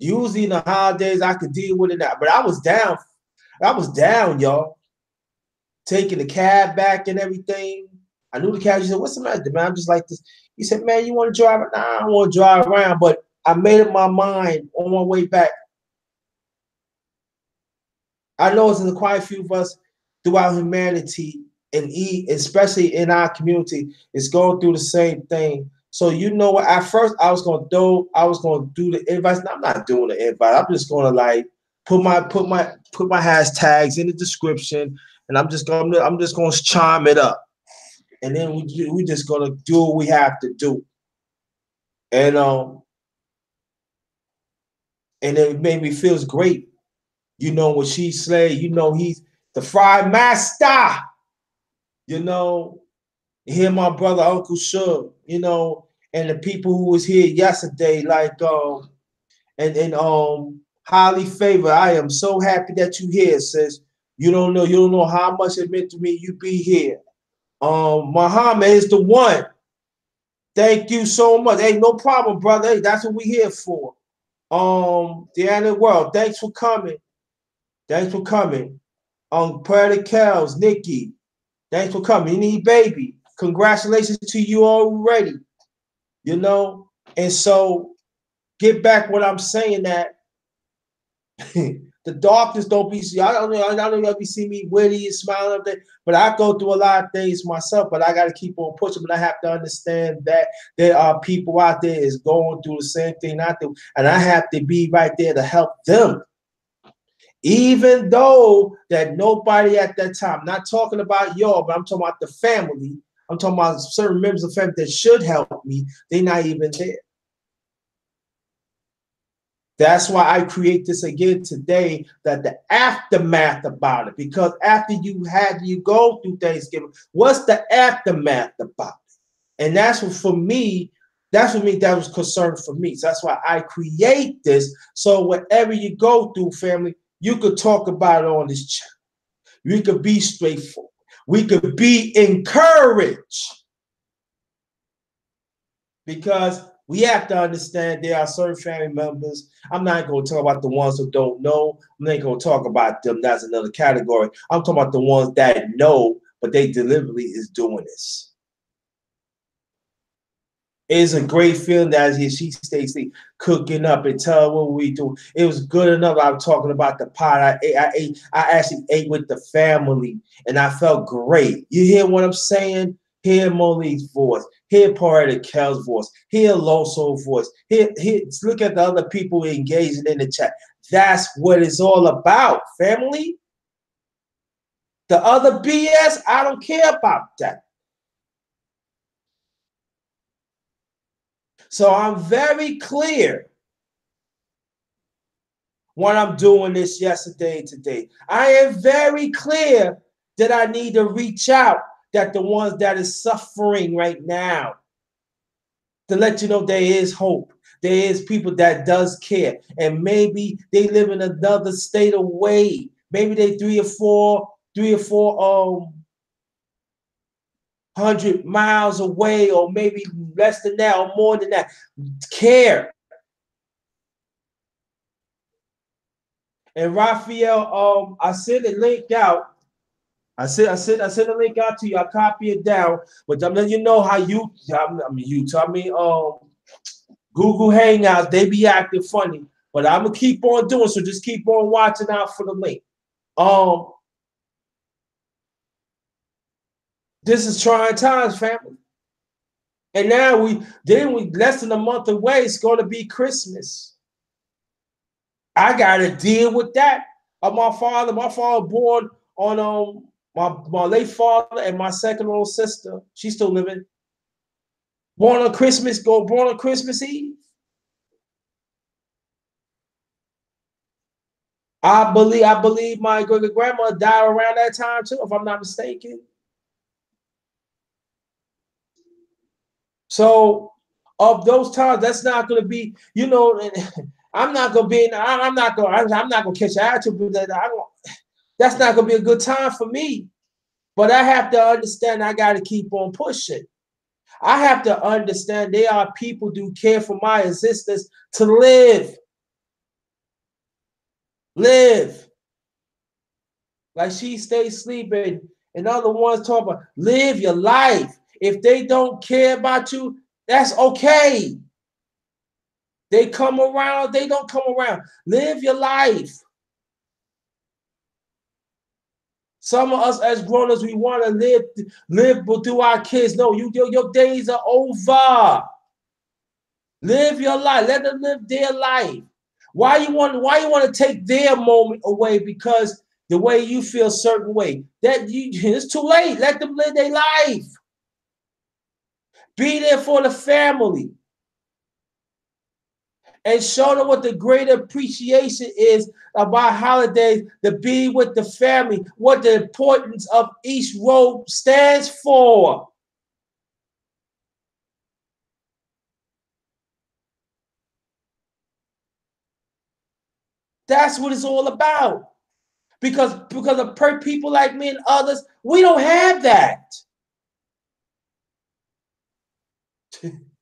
Usually in the holidays I could deal with it now, but I was down. Y'all. Taking the cab back and everything. I knew the cab. He said, "What's the matter, man? I'm just like this." He said, "Man, you want to drive?" Nah, I don't want to drive around, but I made up my mind on my way back. I know it's in quite a few of us throughout humanity, and especially in our community, is going through the same thing. So what? At first, I was gonna do the invites. I'm not doing the invite. I'm just gonna like put my hashtags in the description, and I'm just gonna chime it up, and then we just gonna do what we have to do, and it made me feels great. What she said. He's the Fry Master. Hear my brother Uncle Shug, and the people who was here yesterday, like and highly favored. I am so happy that you here, sis. You don't know how much it meant to me you be here. Muhammad is the one. Thank you so much. Hey, no problem, brother. Hey, that's what we here for. Deanna World, thanks for coming. Thanks for coming. Prayer to Kells, Nikki, thanks for coming. You need baby. Congratulations to you already. And so get back what I'm saying, that the darkness don't be. I don't know y'all be seeing me witty and smiling up there, but I go through a lot of things myself. But I got to keep on pushing. But I have to understand that there are people out there is going through the same thing I do, and I have to be right there to help them. Even though that nobody at that time, not talking about y'all, but I'm talking about the family. I'm talking about certain members of the family that should help me. They're not even there. That's why I create this again today, that the aftermath about it. Because after you go through Thanksgiving, what's the aftermath about it? And that's what for me, that was concerned for me. So that's why I create this. So whatever you go through, family, you could talk about it on this channel. We could be straightforward. We could be encouraged. Because we have to understand there are certain family members. I'm not going to talk about the ones who don't know. I'm not going to talk about them. That's another category. I'm talking about the ones that know, but they deliberately is doing this. It's a great feeling that she stays cooking up and tell what we do. It was good enough. I was talking about the pot. I actually ate with the family, and I felt great. You hear what I'm saying? Hear Monique's voice. Hear Party Kel's voice. Hear Loso's voice. Look at the other people engaging in the chat. That's what it's all about, family. The other BS, I don't care about that. So I'm very clear when I'm doing this yesterday and today. I am very clear that I need to reach out, that the ones that is suffering right now, to let you know there is hope. There is people that does care. And maybe they live in another state away. Maybe they 300 or 400 miles away, or maybe less than that or more than that. Care. And Raphael, I sent a link out. I sent a link out to you. I copy it down, but I'm letting you know how Google Hangouts, they be acting funny. But I'm gonna keep on doing, so just keep on watching out for the link. This is trying times, family. And now we less than a month away, it's gonna be Christmas. I gotta deal with that. My father born on my late father and my second little sister. She's still living. Born on Christmas Eve. I believe my great grandma died around that time too, if I'm not mistaken. So of those times, that's not going to be, I'm not going to be, I'm not going to catch attitude, but that's not going to be a good time for me. But I have to understand I got to keep on pushing. I have to understand there are people who care for my existence to live. Live. Like she stays sleeping, and other ones talk about live your life. If they don't care about you, that's okay. They come around, they don't come around. Live your life. Some of us as grown-ups, we want to live through our kids. No, your days are over. Live your life. Let them live their life. Why you want to take their moment away because the way you feel a certain way? It's too late. Let them live their life. Be there for the family. And show them what the great appreciation is about holidays, to be with the family, what the importance of each role stands for. That's what it's all about. Because of people like me and others, we don't have that.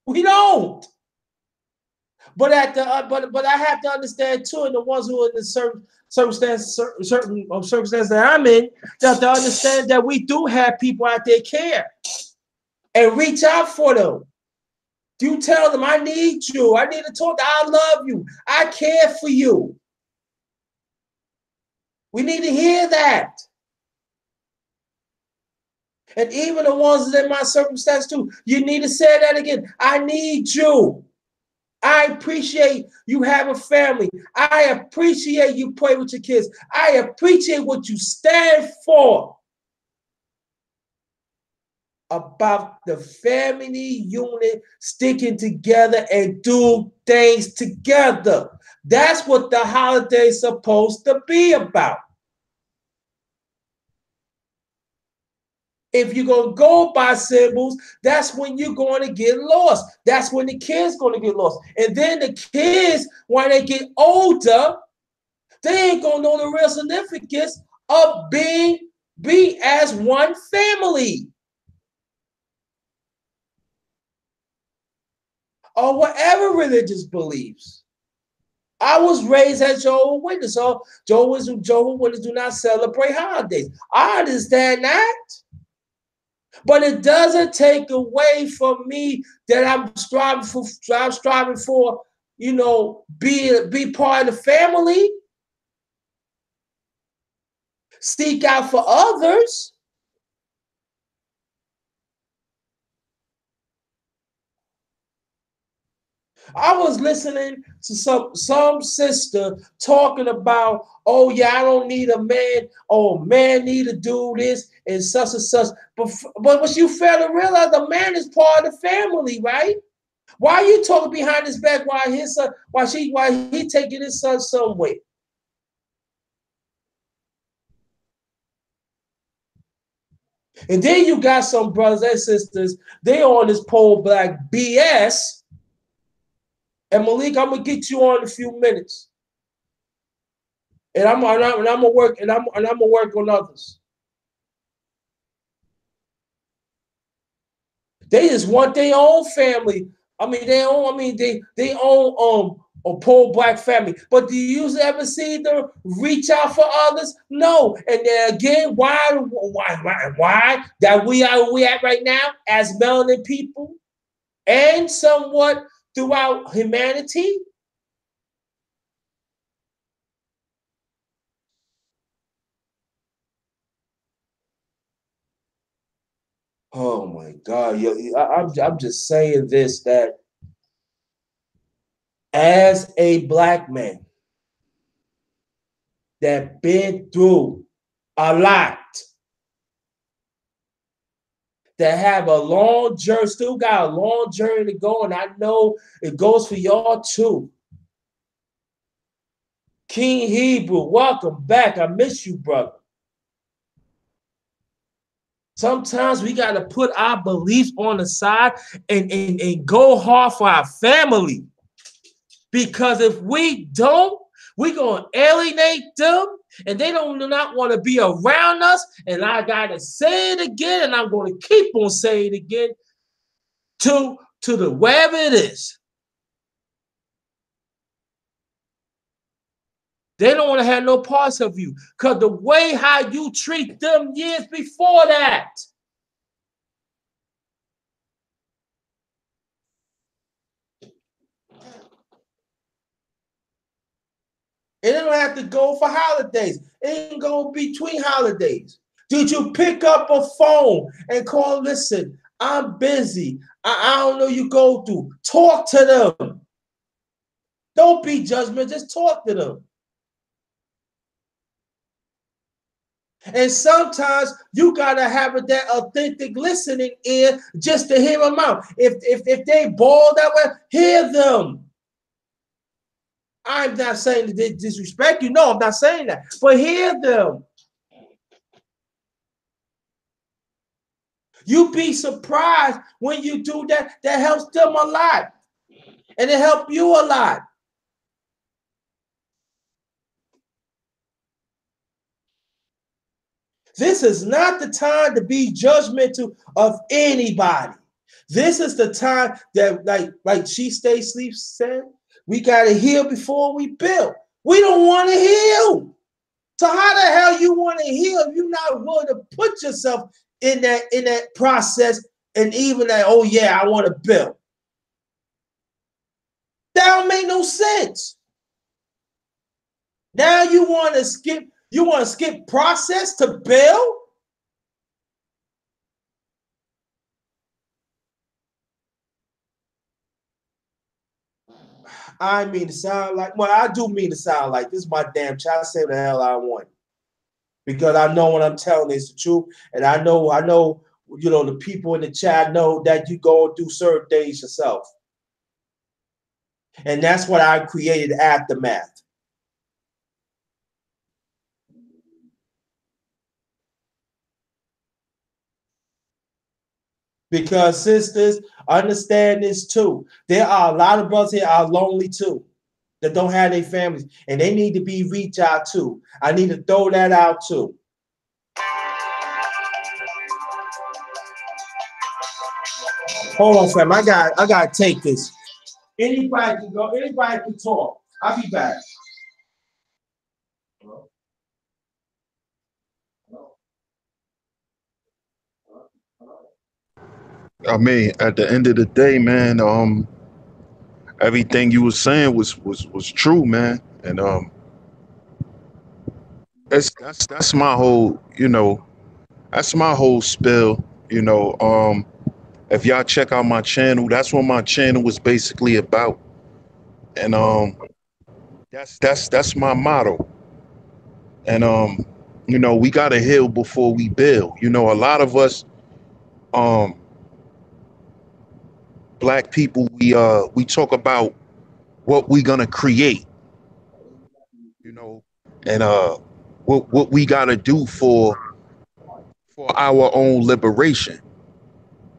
We don't. But but I have to understand too, and the ones who are in the certain circumstances that I'm in, that to understand that we do have people out there care and reach out for them. You tell them, I need you. I need to talk. I love you. I care for you. We need to hear that. And even the ones in my circumstance too, you need to say that again. I need you. I appreciate you have a family. I appreciate you play with your kids. I appreciate what you stand for. About the family unit sticking together and do things together. That's what the holiday's supposed to be about. If you're going to go by symbols, that's when you're going to get lost. That's when the kids going to get lost. And then the kids, when they get older, they ain't going to know the real significance of be as one family. Or whatever religious beliefs. I was raised as Jehovah's Witness. So Jehovah's Witnesses do not celebrate holidays. I understand that. But it doesn't take away from me that I'm striving for, be part of the family. Seek out for others. I was listening to some sister talking about, oh yeah, I don't need a man. Oh, man need to do this and such and such. But what you fail to realize, the man is part of the family, right? Why are you talking behind his back while his son, while he taking his son somewhere? And then you got some brothers and sisters, they on this pole black BS. And Malik, I'm gonna get you on in a few minutes. And I'm gonna work and I'm gonna work on others. They just want their own family. They own a poor black family. But do you ever see them reach out for others? No. And then again, why that we are we at right now as melanin people and somewhat throughout humanity? Oh my God. I'm just saying this, that as a black man that been through a lot, that have a long journey, still got a long journey to go, and I know it goes for y'all too. King Hebrew, welcome back. I miss you, brother. Sometimes we got to put our beliefs on the side and go hard for our family. Because if we don't, we're going to alienate them and they do not want to be around us. And I got to say it again, and I'm going to keep on saying it again to the wherever it is. They don't want to have no parts of you because the way how you treat them years before that. It don't have to go for holidays. It can go between holidays. Did you pick up a phone and call, listen, I'm busy. I don't know you go through. Talk to them. Don't be judgmental. Just talk to them. And sometimes you gotta have that authentic listening ear just to hear them out. If they bawl that way, hear them. I'm not saying that they disrespect you. No, I'm not saying that. But hear them. You be surprised when you do that. That helps them a lot. And it helps you a lot. This is not the time to be judgmental of anybody. This is the time that, like She Stay Sleep said, we got to heal before we build. We don't want to heal. So how the hell you want to heal if you're not willing to put yourself in that process and even that, oh yeah, I want to build? That don't make no sense. Now you want to skip process to build? I mean to sound like, well, I do mean to sound like this is my damn child. I say what the hell I want. Because I know what I'm telling is the truth. And I know, the people in the chat know that you go through certain things yourself. And that's what I created, Aftermath. Because sisters, understand this too. There are a lot of brothers here are lonely too, that don't have their families, and they need to be reached out to. I need to throw that out too. Hold on, fam. I got to take this. Anybody can go. Anybody can talk. I'll be back. I mean, at the end of the day, man, everything you was saying was true, man. And that's my whole, that's my whole spill. You know, if y'all check out my channel, that's what my channel was basically about. And that's my motto. And you know, we gotta heal before we build. You know, a lot of us um black people, we talk about what we gonna create, you know, and what we gotta do for our own liberation.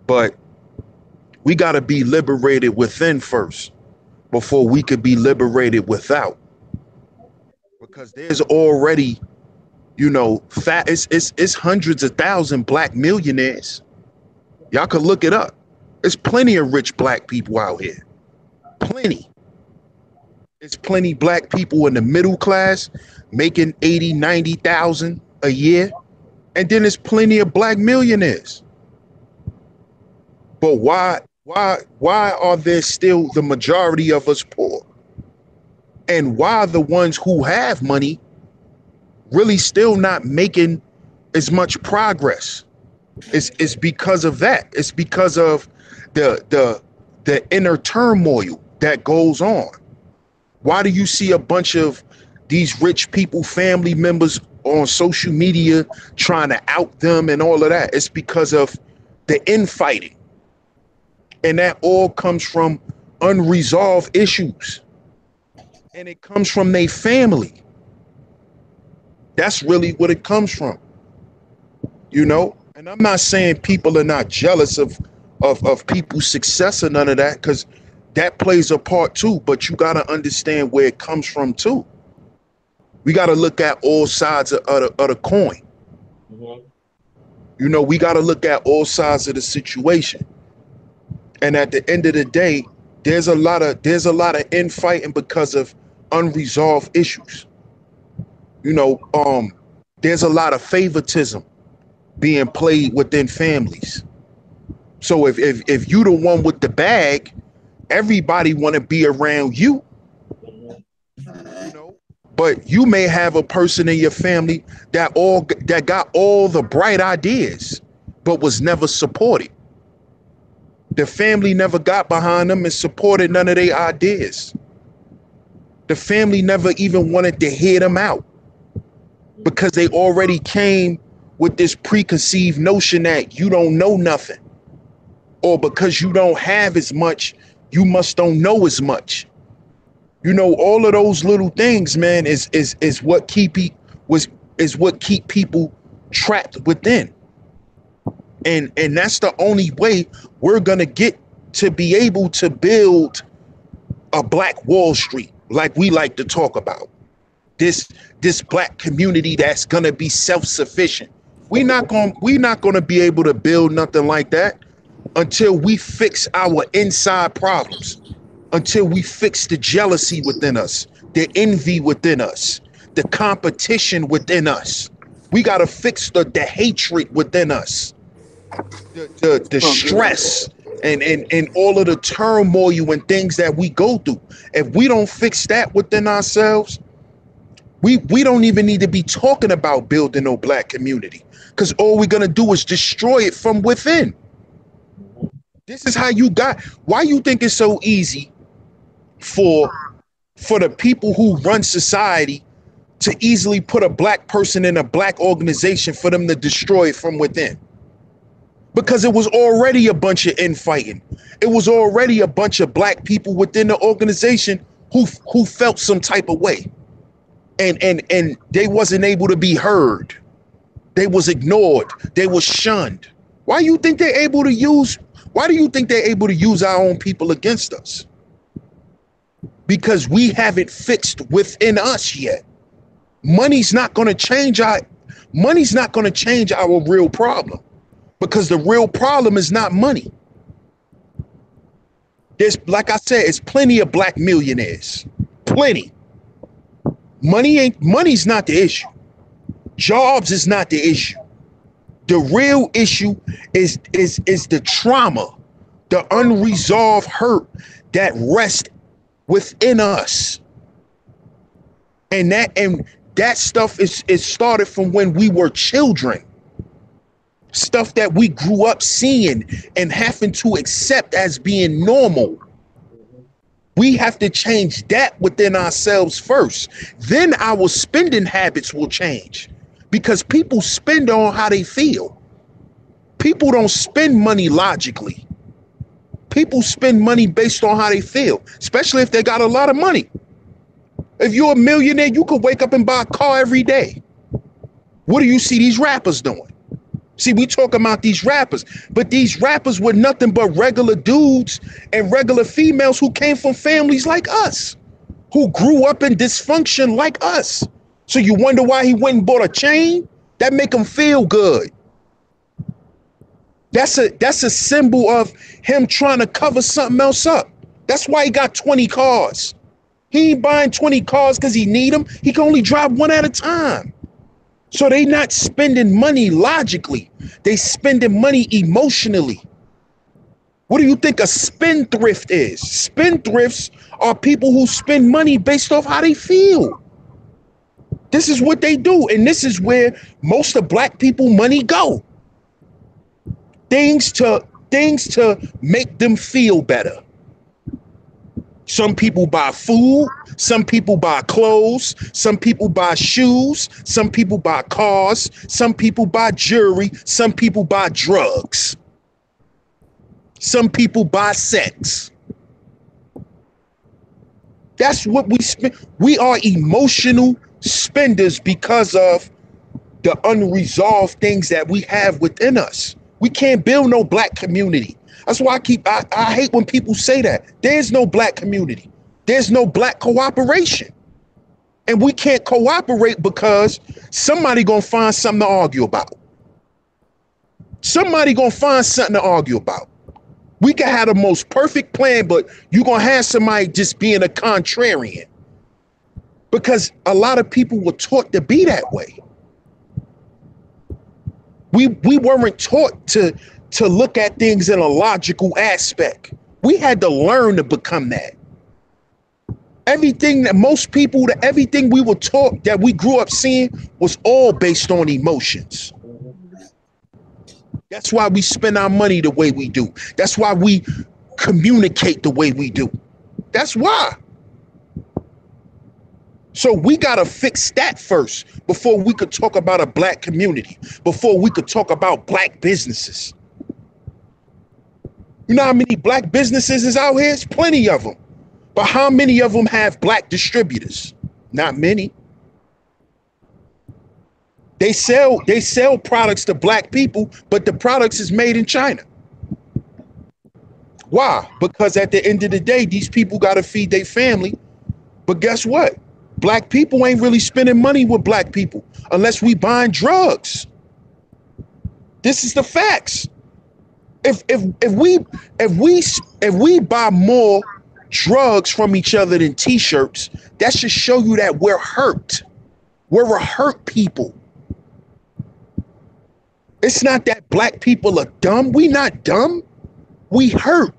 But we gotta be liberated within first before we could be liberated without. Because there's already, you know, it's hundreds of thousand black millionaires. Y'all could look it up. There's plenty of rich black people out here. Plenty. It's plenty black people in the middle class making 80, 90,000 a year. And then there's plenty of black millionaires. But why are there still the majority of us poor? And why the ones who have money really still not making as much progress? It's because of that. It's because of the inner turmoil that goes on. Why do you see a bunch of these rich people, family members on social media trying to out them and all of that? It's because of the infighting. And that all comes from unresolved issues. And it comes from their family. That's really what it comes from. You know? And I'm not saying people are not jealous of people's success or none of that, because that plays a part too, but you got to understand where it comes from too. We got to look at all sides of the coin. Mm-hmm. You know, we got to look at all sides of the situation. And at the end of the day, there's a lot of infighting because of unresolved issues. You know, there's a lot of favoritism being played within families. So if you the one with the bag, everybody want to be around you. You know, but you may have a person in your family that got all the bright ideas, but was never supported. The family never got behind them and supported none of their ideas. The family never even wanted to hear them out because they already came with this preconceived notion that you don't know nothing, or because you don't have as much, you must don't know as much. You know, all of those little things, man, is what keep people trapped within. And that's the only way we're gonna get to be able to build a Black Wall Street, like we like to talk about. This Black community that's gonna be self-sufficient. We're not gonna be able to build nothing like that until we fix our inside problems, until we fix the jealousy within us, the envy within us, the competition within us. We gotta fix the hatred within us, the stress and all of the turmoil and things that we go through. If we don't fix that within ourselves, we don't even need to be talking about building no Black community, because all we're gonna do is destroy it from within. This is how why you think it's so easy for the people who run society to easily put a Black person in a Black organization for them to destroy it from within? Because it was already a bunch of infighting. It was already a bunch of Black people within the organization who felt some type of way. And they wasn't able to be heard. They was ignored. They was shunned. Why do you think they're able to use our own people against us? Because we haven't fixed within us yet. Money's not going to change our real problem, because the real problem is not money. There's, like I said, it's plenty of Black millionaires. Plenty. Money's not the issue. Jobs is not the issue. The real issue is the trauma, the unresolved hurt that rests within us. And that stuff is started from when we were children. Stuff that we grew up seeing and having to accept as being normal. We have to change that within ourselves first. Then our spending habits will change because people spend on how they feel. People don't spend money logically. People spend money based on how they feel, especially if they got a lot of money. If you're a millionaire, you could wake up and buy a car every day. What do you see these rappers doing? See, we talking about these rappers, but these rappers were nothing but regular dudes and regular females who came from families like us, who grew up in dysfunction like us. So you wonder why he went and bought a chain? That make him feel good. That's a symbol of him trying to cover something else up. That's why he got 20 cars. He ain't buying 20 cars because he need them. He can only drive one at a time. So they not spending money logically. They spending money emotionally. What do you think a spendthrift is? Spendthrifts are people who spend money based off how they feel. This is what they do. And this is where most of black people money go. Things to make them feel better. Some people buy food, some people buy clothes, some people buy shoes, some people buy cars, some people buy jewelry, some people buy drugs. Some people buy sex. That's what we spend. We are emotional spenders because of the unresolved things that we have within us. We can't build no black community. That's why I hate when people say that. There's no black community. There's no black cooperation. And we can't cooperate because somebody gonna find something to argue about. Somebody gonna find something to argue about. We can have the most perfect plan, but you're gonna have somebody just being a contrarian. Because a lot of people were taught to be that way. We weren't taught to look at things in a logical aspect. We had to learn to become that. Everything we were taught that we grew up seeing was all based on emotions. That's why we spend our money the way we do. That's why we communicate the way we do. That's why. So we got to fix that first before we could talk about a black community, before we could talk about black businesses. You know how many black businesses is out here? There's plenty of them. But how many of them have black distributors? Not many. They sell products to black people, but the products is made in China. Why? Because at the end of the day, these people got to feed their family. But guess what? Black people ain't really spending money with black people unless we buying drugs. This is the facts. If we buy more drugs from each other than t-shirts, that should show you that we're hurt. We're a hurt people. It's not that black people are dumb. We not dumb. We hurt.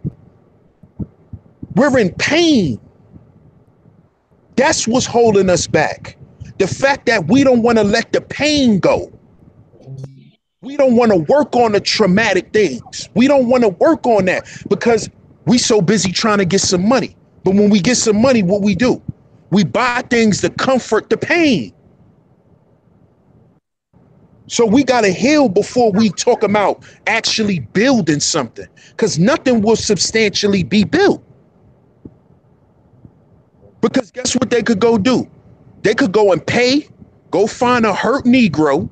We're in pain. That's what's holding us back. The fact that we don't want to let the pain go. We don't want to work on the traumatic things. We don't want to work on that because we so busy trying to get some money. But when we get some money, what we do? We buy things to comfort the pain. So we got to heal before we talk about actually building something, because nothing will substantially be built. Because guess what they could go do? They could go and go find a hurt Negro,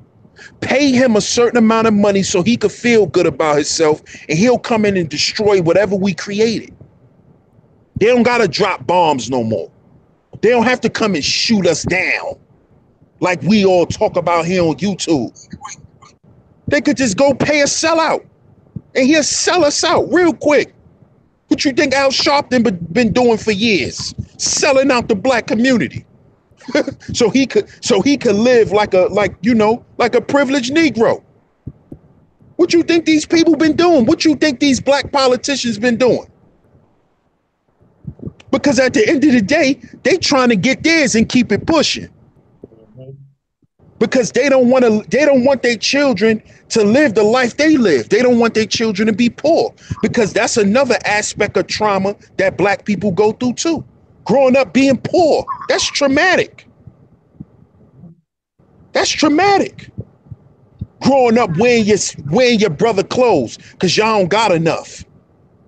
pay him a certain amount of money so he could feel good about himself, and he'll come in and destroy whatever we created. They don't got to drop bombs no more. They don't have to come and shoot us down like we all talk about here on YouTube. They could just go pay a sellout and he'll sell us out real quick. What you think Al Sharpton been doing for years? Selling out the black community. so he could live like a privileged Negro. What you think these people been doing? What you think these black politicians been doing? Because at the end of the day, they trying to get theirs and keep it pushing. because they don't want their children to live the life they live. They don't want their children to be poor, because that's another aspect of trauma that black people go through too. Growing up being poor, that's traumatic. That's traumatic. Growing up wearing your brother clothes because y'all don't got enough.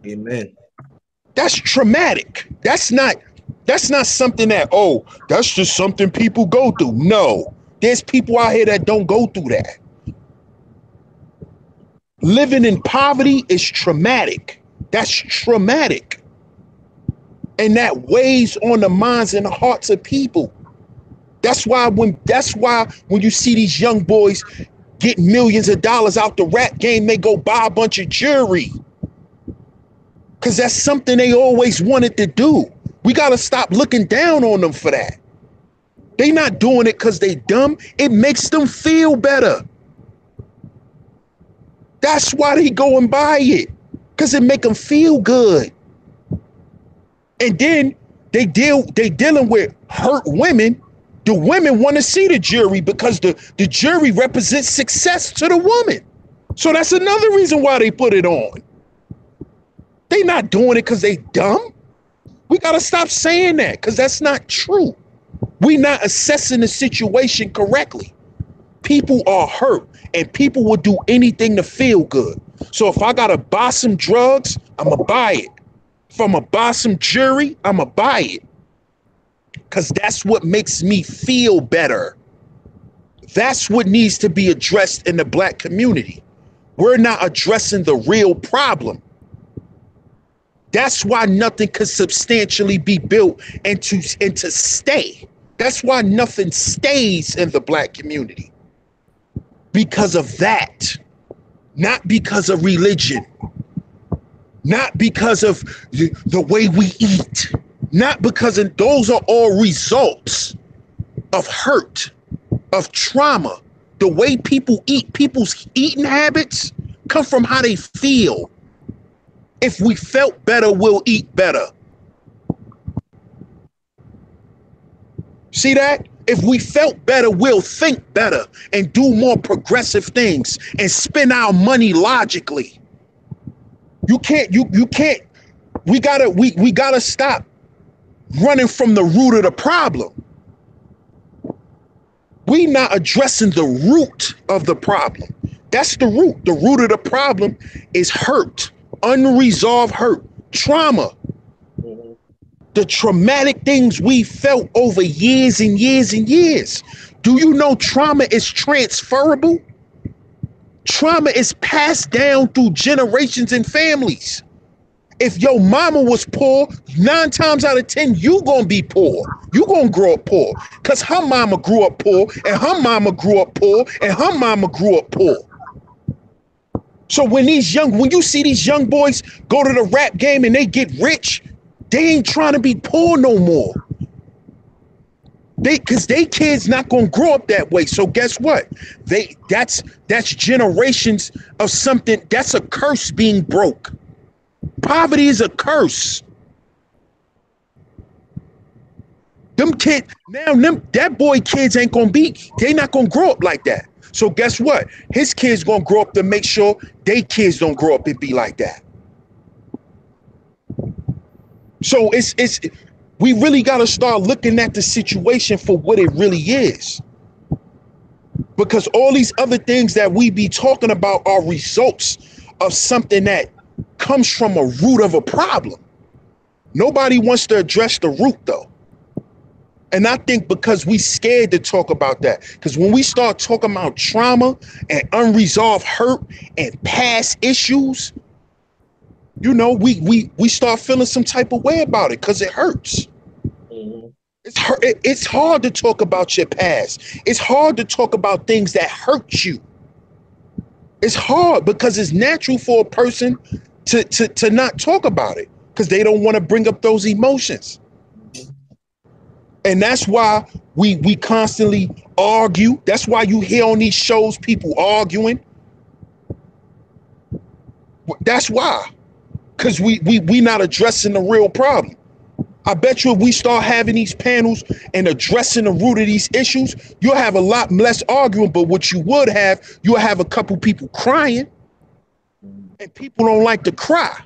Amen. That's traumatic. That's not something that, oh, that's just something people go through. No, there's people out here that don't go through that. Living in poverty is traumatic. That's traumatic. And that weighs on the minds and the hearts of people. That's why when you see these young boys get millions of dollars out the rap game, they go buy a bunch of jewelry. Because that's something they always wanted to do. We got to stop looking down on them for that. They not doing it because they dumb. It makes them feel better. That's why they go and buy it, because it make them feel good. And then they dealing with hurt women. The women want to see the jewelry because the jewelry represents success to the woman. So that's another reason why they put it on. They not doing it because they dumb. We got to stop saying that, because that's not true. We not assessing the situation correctly. People are hurt, and people will do anything to feel good. So if I got to buy some drugs, I'm going to buy it. If I'm going to buy some jewelry, I'm going to buy it. Because that's what makes me feel better. That's what needs to be addressed in the black community. We're not addressing the real problem. That's why nothing could substantially be built and to stay. That's why nothing stays in the black community. Because of that. Not because of religion. Not because of the way we eat. Not because those are all results of hurt, of trauma. The way people eat, people's eating habits come from how they feel. If we felt better, we'll eat better. See that? If we felt better, we'll think better and do more progressive things and spend our money logically. You can't, we gotta stop running from the root of the problem. We not addressing the root of the problem. That's the root. The root of the problem is hurt, unresolved hurt, trauma. The traumatic things we felt over years and years and years. Do you know trauma is transferable? Trauma is passed down through generations and families. If your mama was poor, 9 times out of 10, you gonna be poor. You gonna grow up poor. Because her mama grew up poor, and her mama grew up poor, and her mama grew up poor. So when you see these young boys go to the rap game and they get rich, they ain't trying to be poor no more. Because they kids not gonna grow up that way. So guess what? That's generations of something. That's a curse being broke. Poverty is a curse. That boy kids ain't gonna they not gonna grow up like that. So guess what? His kids gonna grow up to make sure they kids don't grow up and be like that. So we really gotta start looking at the situation for what it really is. Because all these other things that we be talking about are results of something that comes from a root of a problem. Nobody wants to address the root though. And I think because we scared to talk about that, because when we start talking about trauma and unresolved hurt and past issues, you know, we start feeling some type of way about it because it hurts. Mm-hmm. It's hard to talk about your past. It's hard to talk about things that hurt you. It's hard because it's natural for a person to not talk about it because they don't want to bring up those emotions. And that's why we constantly argue. That's why you hear on these shows people arguing. That's why. Because we not addressing the real problem. I bet you if we start having these panels and addressing the root of these issues, you'll have a lot less arguing. But what you would have, you'll have a couple people crying, and people don't like to cry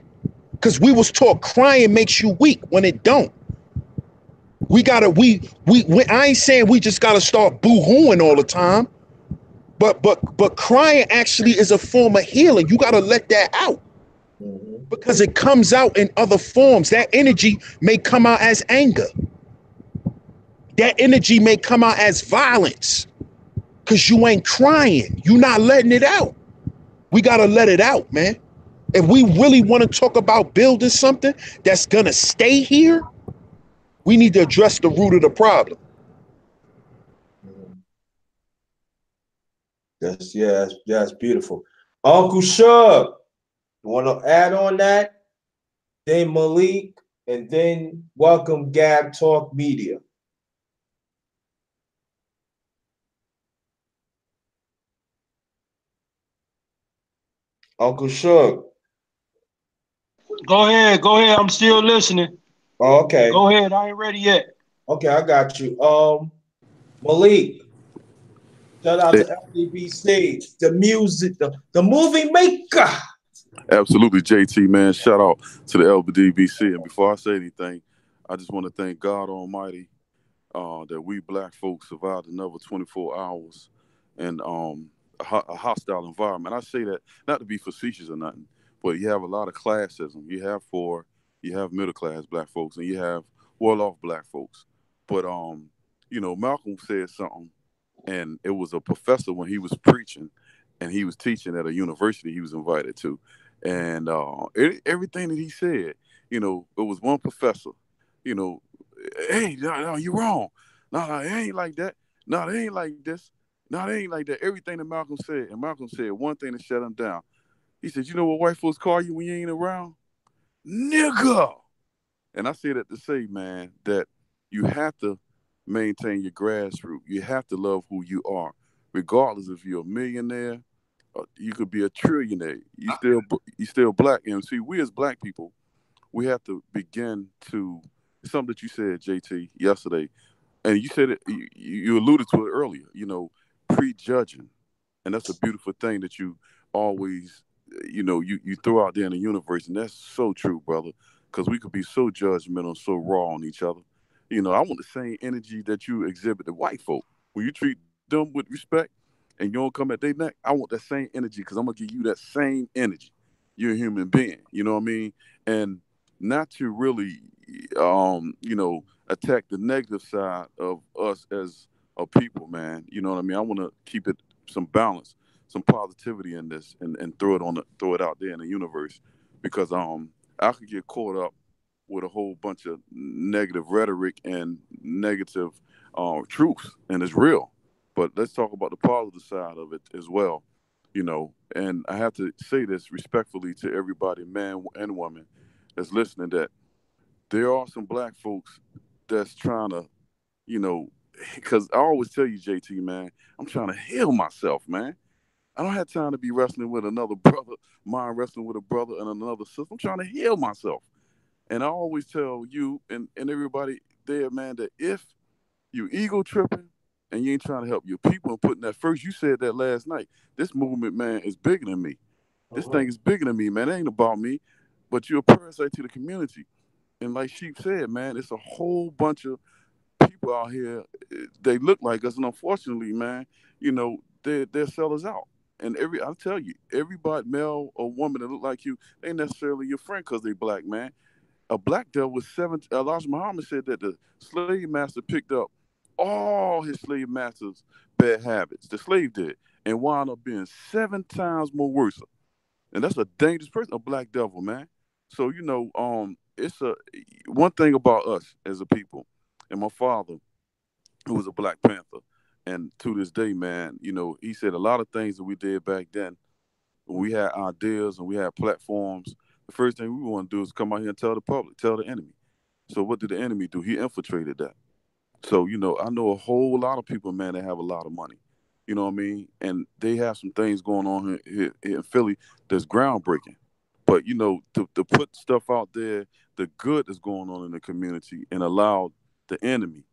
because we was taught crying makes you weak when it don't. We gotta we I ain't saying we just gotta start boo-hooing all the time, but crying actually is a form of healing. You gotta let that out because it comes out in other forms. That energy may come out as anger. That energy may come out as violence because you ain't crying. You not letting it out. We gotta let it out, man. If we really want to talk about building something that's gonna stay here, we need to address the root of the problem. That's beautiful. Uncle Shug, you want to add on that? Then Malik, and then welcome Gab Talk Media. Uncle Shug. Go ahead, go ahead. I'm still listening. Oh, okay. Go ahead. I ain't ready yet. Okay, I got you. Malik. Shout out Eh, to LDBC, the music, the movie maker. Absolutely, JT, man. Shout out to the LBDBC. And before I say anything, I just want to thank God Almighty that we black folks survived another 24 hours and a hostile environment. I say that not to be facetious or nothing, but you have a lot of classism. You have middle class black folks, and you have well off black folks. But Malcolm said something, and it was a professor when he was preaching, and he was teaching at a university he was invited to, and everything that he said, it was one professor, you know, hey, no, you're wrong. No, no, it ain't like that. No, it ain't like this. No, it ain't like that. Everything that Malcolm said, and Malcolm said one thing to shut him down. He said, you know what white folks call you when you ain't around? Nigga. And I say that to say, man, that you have to maintain your grassroots. You have to love who you are, regardless if you're a millionaire, or you could be a trillionaire. You still black. And see, we as black people, we have to begin to something that you said, JT, yesterday, and you said it. You alluded to it earlier. Prejudging, and that's a beautiful thing that you always, you throw out there in the universe, and that's so true, brother. Because we could be so judgmental, so raw on each other. I want the same energy that you exhibit to white folk. When you treat them with respect, and you don't come at their neck, I want that same energy because I'm gonna give you that same energy. You're a human being. You know what I mean? And not to really, attack the negative side of us as a people, man. You know what I mean? I want to keep it some balance, some positivity in this, and throw it out there in the universe, because I could get caught up with a whole bunch of negative rhetoric and negative truth, and it's real. But let's talk about the positive side of it as well. And I have to say this respectfully to everybody, man and woman, that's listening, that there are some black folks that's trying to, you know, because I always tell you, JT, man, I'm trying to heal myself, man. I don't have time to be wrestling with another brother, mind wrestling with a brother and another sister. I'm trying to heal myself. And I always tell you and everybody there, man, that if you ego tripping and you ain't trying to help your people and putting that first, you said that last night. This movement, man, is bigger than me. This thing is bigger than me, man. It ain't about me, but you're a parasite to the community. And like Sheep said, man, it's a whole bunch of people out here. They look like us, and unfortunately, man, they're sellers out. And I'll tell you, everybody, male or woman that look like you, they ain't necessarily your friend because they black, man. A black devil was seven. Elijah Muhammad said that the slave master picked up all his slave master's bad habits. The slave did, and wound up being 7 times more worse. And that's a dangerous person, a black devil, man. So it's a one thing about us as a people, and my father, who was a Black Panther, and to this day, man, he said a lot of things that we did back then when we had ideas and we had platforms. The first thing we want to do is come out here and tell the public, tell the enemy. So what did the enemy do? He infiltrated that. So, I know a whole lot of people, man, that have a lot of money. You know what I mean? And they have some things going on here in Philly that's groundbreaking. But, to put stuff out there the good that's going on in the community and allow the enemy,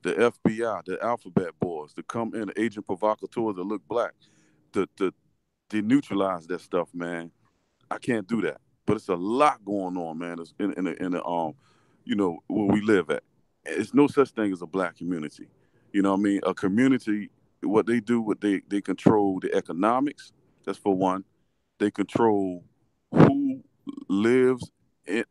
the FBI, the alphabet boys to come in, the agent provocateurs that look black, to deneutralize that stuff, man. I can't do that. But it's a lot going on, man. It's in the where we live at. It's no such thing as a black community. You know what I mean? A community, what they do, they control the economics. That's for one. They control who lives in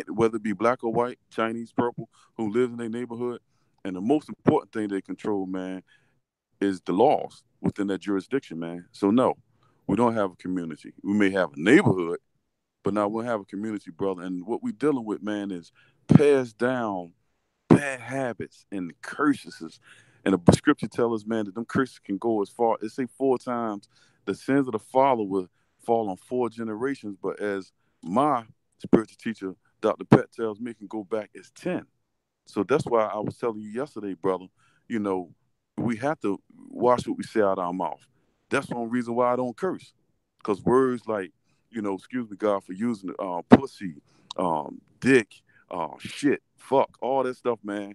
whether it be black or white, Chinese, purple, who lives in their neighborhood. And the most important thing they control, man, is the laws within that jurisdiction, man. So no, we don't have a community. We may have a neighborhood, but now we'll have a community, brother. And what we're dealing with, man, is passed down bad habits and curses. And the scripture tells us, man, that them curses can go as far as say 4 times. The sins of the father will fall on 4 generations, but as my spiritual teacher, Dr. Pet, tells me, it can go back as 10. So that's why I was telling you yesterday, brother, you know, we have to watch what we say out of our mouth. That's one reason why I don't curse. Because words like, excuse me, God, for using pussy, dick, shit, fuck, all that stuff, man,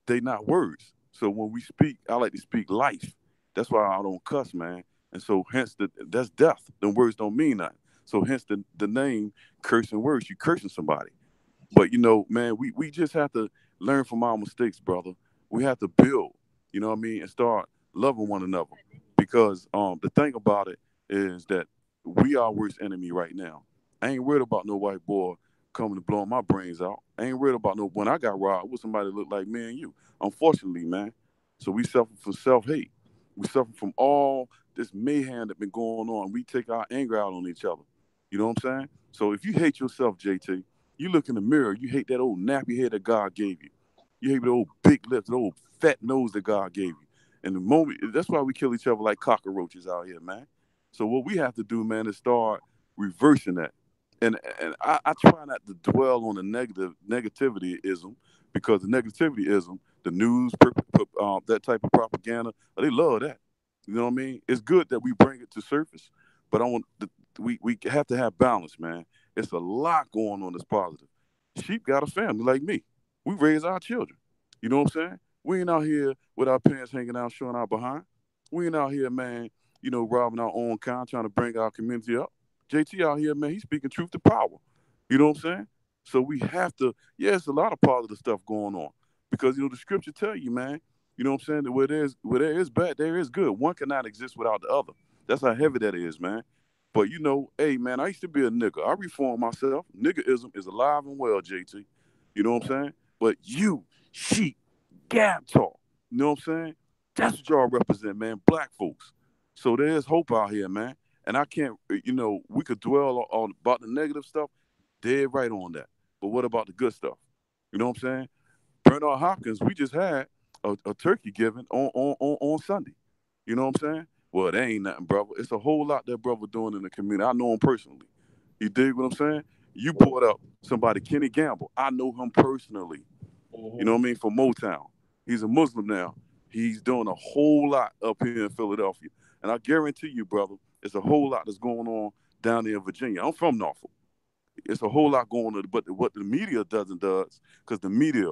they not words. So when we speak, I like to speak life. That's why I don't cuss, man. And so hence that's death. Them words don't mean nothing. So hence the name cursing words. You cursing somebody. But man, we just have to learn from our mistakes, brother. We have to build, you know what I mean, and start loving one another. Because the thing about it is that we are worst enemy right now. I ain't worried about no white boy coming to blowing my brains out. I ain't worried about no when I got robbed with somebody that looked like me and you. Unfortunately, man. So we suffer from self hate. We suffer from all this mayhem that been going on. We take our anger out on each other. You know what I'm saying? So if you hate yourself, JT, you look in the mirror, you hate that old nappy head that God gave you. You hate the old big lips, the old fat nose that God gave you. And the moment that's why we kill each other like cockroaches out here, man. So what we have to do, man, is start reversing that. And I try not to dwell on the negativityism because the negativityism, the news, that type of propaganda, they love that. You know what I mean? It's good that we bring it to surface, but we have to have balance, man. It's a lot going on that's positive. Sheep got a family like me. We raise our children. You know what I'm saying? We ain't out here with our pants hanging out, showing our behind. We ain't out here, man, robbing our own kind, trying to bring our community up. JT out here, man, he's speaking truth to power. You know what I'm saying? So we have to, yeah, it's a lot of positive stuff going on. Because, the scripture tell you, man, you know what I'm saying, that where there is bad, there is good. One cannot exist without the other. That's how heavy that is, man. But hey man, I used to be a nigga. I reformed myself. Niggerism is alive and well, JT. You know what I'm saying? But you, sheep, gab talk. You know what I'm saying? That's what y'all represent, man. Black folks. So there's hope out here, man. And I can't, we could dwell on about the negative stuff. Dead right on that. But what about the good stuff? You know what I'm saying? Bernard Hopkins, we just had a turkey given on Sunday. You know what I'm saying? Well, there ain't nothing, brother. It's a whole lot that brother doing in the community. I know him personally. You dig what I'm saying? You brought up somebody, Kenny Gamble. I know him personally. You know what I mean? From Motown. He's a Muslim now. He's doing a whole lot up here in Philadelphia. And I guarantee you, brother, it's a whole lot that's going on down there in Virginia. I'm from Norfolk. It's a whole lot going on, but what the media does, because the media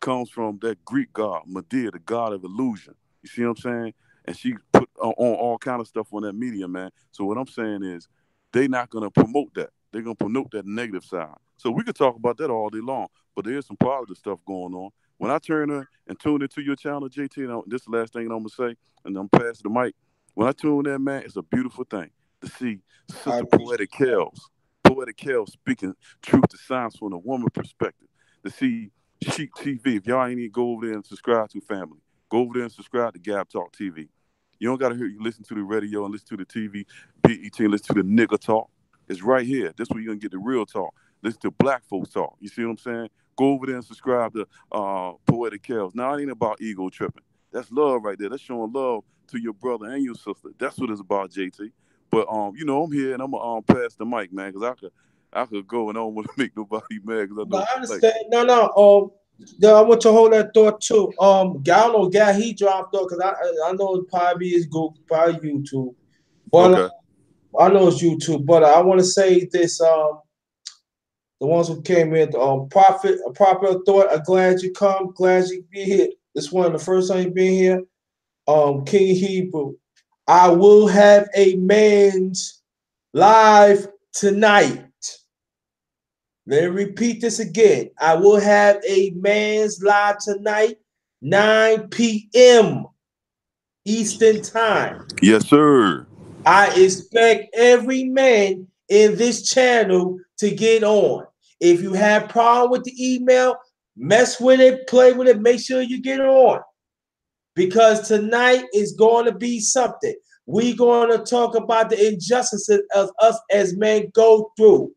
comes from that Greek god, Medea, the god of illusion. You see what I'm saying? And she put on all kind of stuff on that media, man. So what I'm saying is they're not going to promote that. They're going to promote that negative side. So we could talk about that all day long, but there is some positive stuff going on. When I turn in and tune into your channel, JT, and this is the last thing I'm going to say, and I'm passing the mic. When I tune in, man, it's a beautiful thing to see Sister Poetic Kels speaking truth to science from a woman perspective. To see Sheep TV. If y'all ain't even go over there and subscribe to family, go over there and subscribe to Gab Talk TV. You don't gotta hear you listen to the radio and listen to the TV, BET, and listen to the nigga talk. It's right here. This where you're gonna get the real talk. Listen to black folks talk. You see what I'm saying? Go over there and subscribe to Poetic Kels. Now it ain't about ego tripping. That's love right there. That's showing love to your brother and your sister. That's what it's about, JT. But I'm here and I'm gonna pass the mic, man, because I could go and I don't want to make nobody mad because I No, know I like understand. No, no. Yeah, I want to hold that thought too. Gal or Gal, he dropped though, because I know it probably is Google, probably YouTube, but okay. I know it's YouTube. But I want to say this. The ones who came in, Prophet, a proper thought. I'm glad you come. Glad you be here. This one, the first time you been here. King Hebrew. I will have a man's live tonight. Let me repeat this again. I will have a man's live tonight, 9 p.m. Eastern time. Yes, sir. I expect every man in this channel to get on. If you have problem with the email, mess with it, play with it, make sure you get on. Because tonight is going to be something. We're going to talk about the injustices of us as men go through.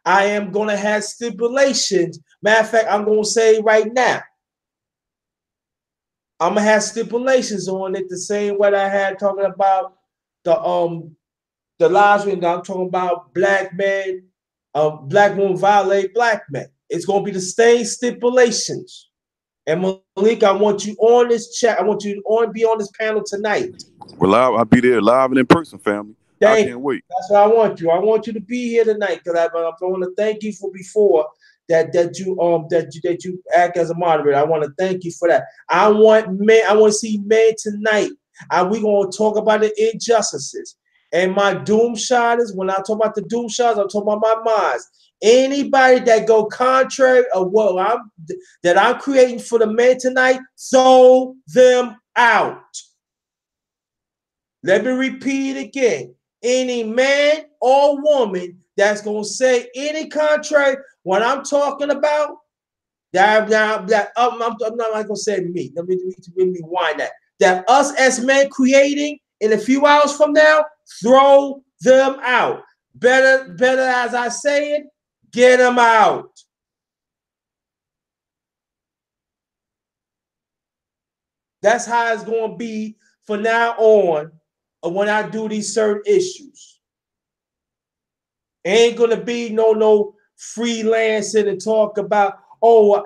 I am going to have stipulations. Matter of fact, I'm going to say right now, I'm going to have stipulations on it the same way I had talking about the lives when I'm talking about black men, black women violate black men. It's going to be the same stipulations. And Malik, I want you on this chat. I want you to be on this panel tonight. Well, I'll be there live and in person, family. I can't wait. That's what I want you. I want you to be here tonight because I want to thank you for before that you act as a moderator. I want to thank you for that. I want to see men tonight. And we're going to talk about the injustices. And my doom shotters, when I talk about the doom shotters, I'm talking about my minds. Anybody that go contrary of what I'm creating for the men tonight, throw them out. Let me repeat it again. Any man or woman that's going to say any contrary what I'm talking about, I'm not going to say me. Let me rewind that. That us as men creating in a few hours from now, throw them out. Better as I say it, get them out. That's how it's going to be from now on when I do these certain issues. Ain't going to be no freelancing and talk about, you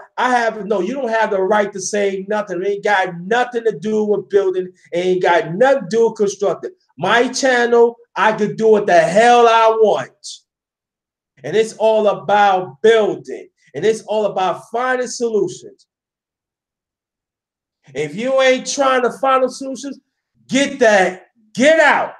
don't have the right to say nothing. It ain't got nothing to do with building. It ain't got nothing to do with constructing. My channel, I could do what the hell I want. And it's all about building. And it's all about finding solutions. If you ain't trying to find solutions, get out.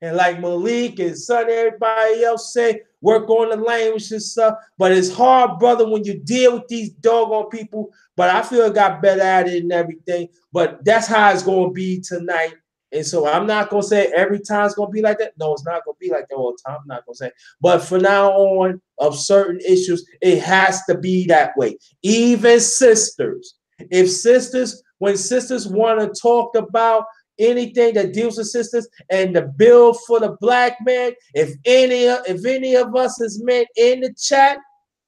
And like Malik and Son, everybody else say, work on the language and stuff. But it's hard, brother, when you deal with these doggone people. But I feel I got better at it and everything. But that's how it's going to be tonight. And so I'm not going to say every time it's going to be like that. No, it's not going to be like that all the time. I'm not going to say. But from now on, of certain issues, it has to be that way. Even sisters. When sisters want to talk about anything that deals with sisters and the bill for the black man, if any of us is men in the chat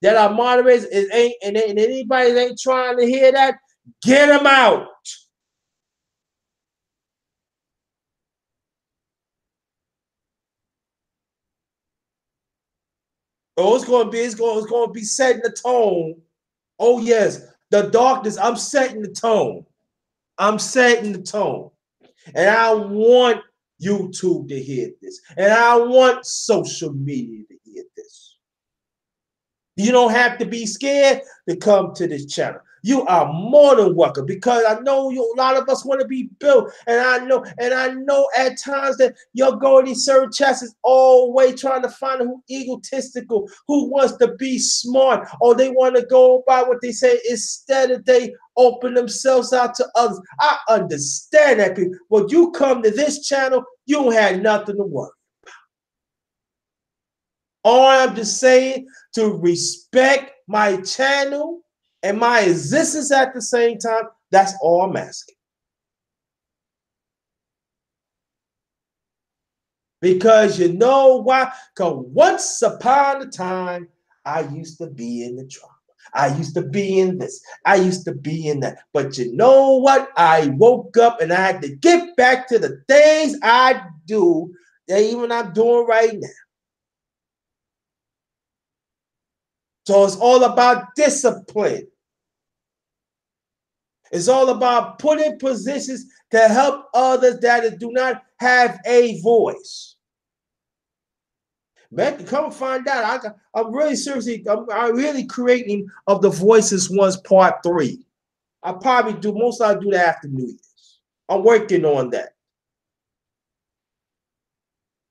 that are moderators and anybody ain't trying to hear that, get them out. Oh, it's going to be setting the tone. Oh yes, the darkness. I'm setting the tone. I'm setting the tone. And I want YouTube to hear this. And I want social media to hear this. You don't have to be scared to come to this channel. You are more than welcome because I know a lot of us want to be built. And I know at times that you'll go in these certain chats is always trying to find who egotistical, who wants to be smart, or they want to go by what they say instead of they open themselves out to others. I understand that, people. When you come to this channel, you don't have nothing to worry. All I'm just saying to respect my channel and my existence at the same time. That's all I'm asking. Because you know why? Because once upon a time, I used to be in the drama. I used to be in this. I used to be in that. But you know what? I woke up and I had to get back to the things I do that even I'm doing right now. So it's all about discipline. It's all about putting positions to help others that do not have a voice. Man, come and find out. I'm really seriously, I'm really creating of the Voices Ones Part 3. I probably do, most I do that after New Year's. I'm working on that.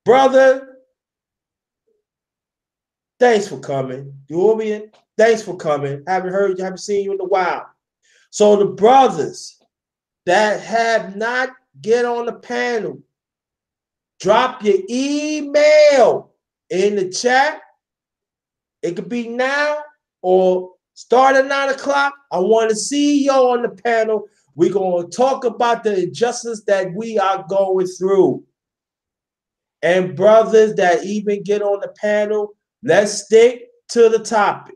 Brother, thanks for coming. Dorian, thanks for coming. Haven't seen you in a while. So the brothers that have not get on the panel, drop your email in the chat. It could be now or start at 9 o'clock. I want to see you on the panel. We're going to talk about the injustice that we are going through. And brothers that even get on the panel, let's stick to the topic.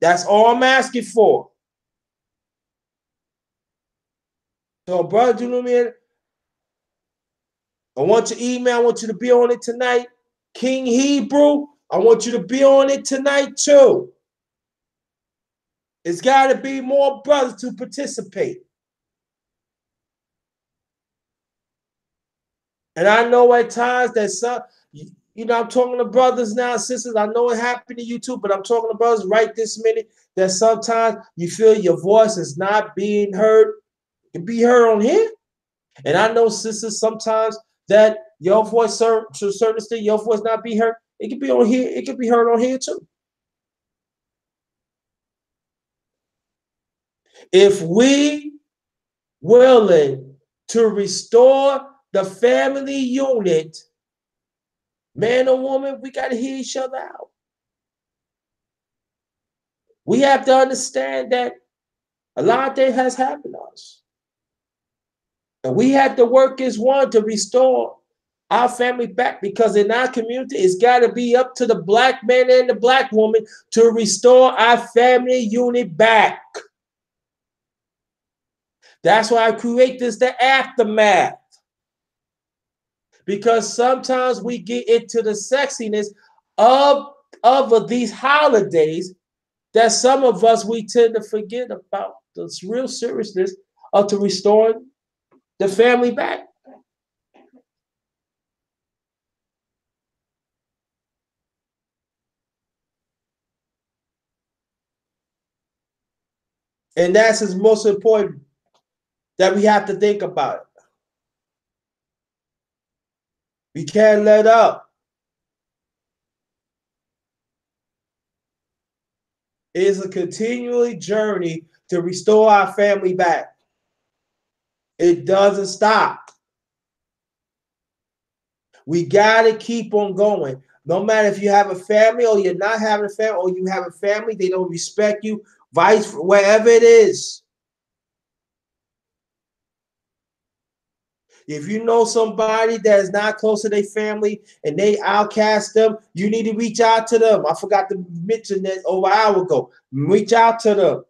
That's all I'm asking for. So, brother, you know what I mean? I want your email. I want you to be on it tonight. King Hebrew, I want you to be on it tonight too. It's got to be more brothers to participate. And I know at times that some, I'm talking to brothers now, sisters. I know it happened to you too, but I'm talking to brothers right this minute that sometimes you feel your voice is not being heard. It can be heard on here. And I know, sisters, sometimes that your voice, to a certain extent, your voice not be heard. It can be on here. It can be heard on here too. If we willing to restore the family unit, man or woman, we got to hear each other out. We have to understand that a lot of things has happened to us. And we have to work as one to restore our family back, because in our community, it's got to be up to the black man and the black woman to restore our family unit back. That's why I create the aftermath. Because sometimes we get into the sexiness of these holidays that some of us, we tend to forget about the real seriousness of to restoring the family back. And that's what's most important that we have to think about it. We can't let up. It is a continually journey to restore our family back. It doesn't stop. We got to keep on going. No matter if you have a family or you're not having a family, or you have a family, they don't respect you, wherever it is. If you know somebody that is not close to their family and they outcast them, you need to reach out to them. I forgot to mention that over an hour ago. Reach out to them.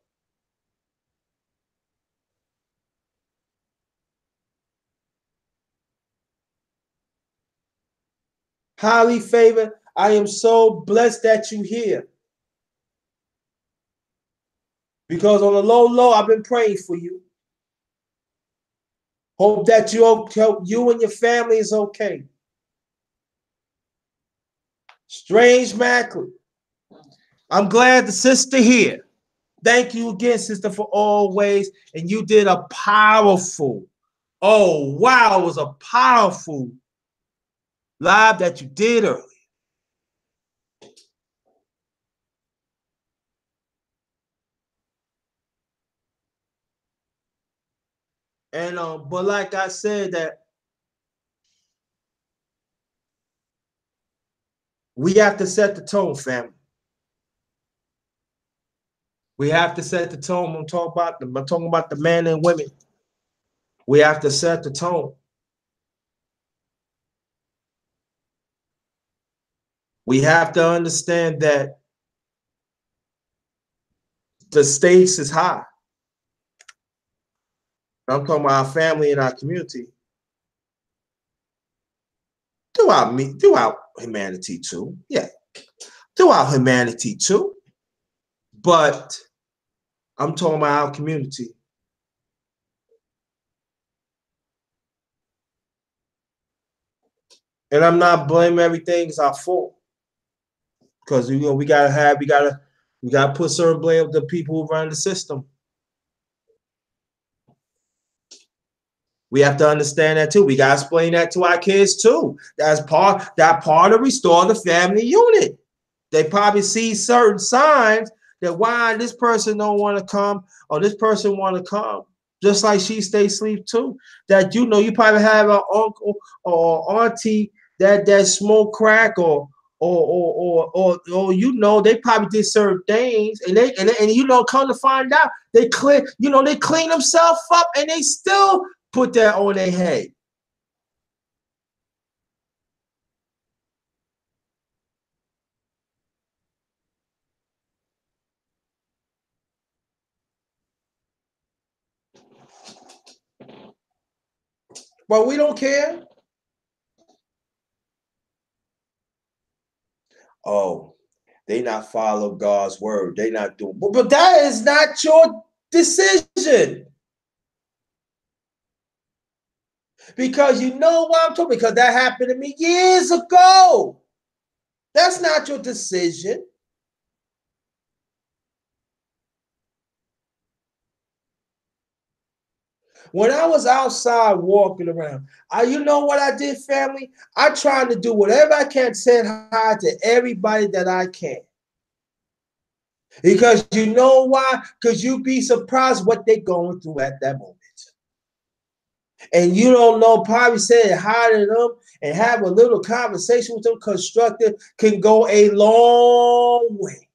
Highly favored. I am so blessed that you're here. Because on the low, I've been praying for you. Hope that you and your family is okay. Strange Macklin. I'm glad the sister here. Thank you again, sister, for always. And you did a powerful, oh, wow, it was a powerful live that you did earlier. And but like I said, that we have to set the tone, family. We have to set the tone. I'm talking about the men and women. We have to set the tone. We have to understand that the stakes is high. I'm talking about our family and our community. Throughout humanity too. Yeah. Throughout humanity too. But I'm talking about our community. And I'm not blaming everything as our fault. Because we gotta put certain blame on the people who run the system. We have to understand that too. We gotta explain that to our kids too. That's part of restore the family unit. They probably see certain signs that why this person don't want to come or this person want to come. Just like she stay asleep too. That you probably have an uncle or auntie that smoke crack or they probably did certain things and come to find out they clean themselves up and they still put that on their head. But we don't care. Oh, they not follow God's word. They not doing, but that is not your decision. Because you know what I'm talking. Because that happened to me years ago. That's not your decision. When I was outside walking around, you know what I did, family? I tried to do whatever I can, say hi to everybody that I can. Because you know why? Because you'd be surprised what they're going through at that moment. And you don't know, probably saying hi to them and have a little conversation with them constructive can go a long way.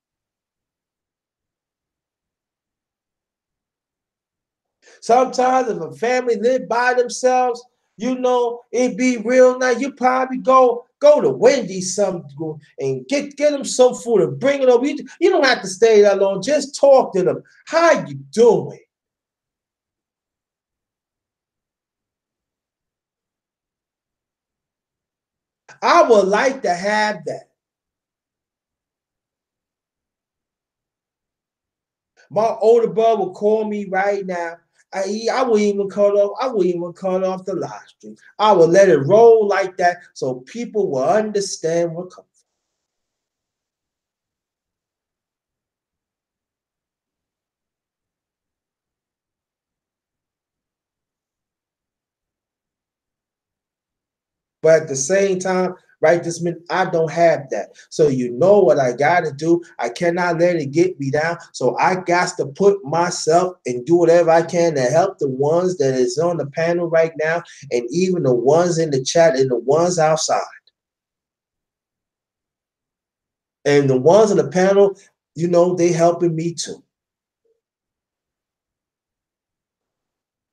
Sometimes if a family live by themselves, it'd be real nice. You probably go to Wendy's and get them some food and bring it over. You don't have to stay that long. Just talk to them. How you doing? I would like to have that. My older brother will call me right now. I wouldn't even cut off. I wouldn't even cut off the live stream. I would let it roll like that so people will understand what comes. But at the same time, right this minute, I don't have that. So you know what I got to do. I cannot let it get me down. So I got to put myself and do whatever I can to help the ones that is on the panel right now, and even the ones in the chat and the ones outside. And the ones on the panel, they helping me too.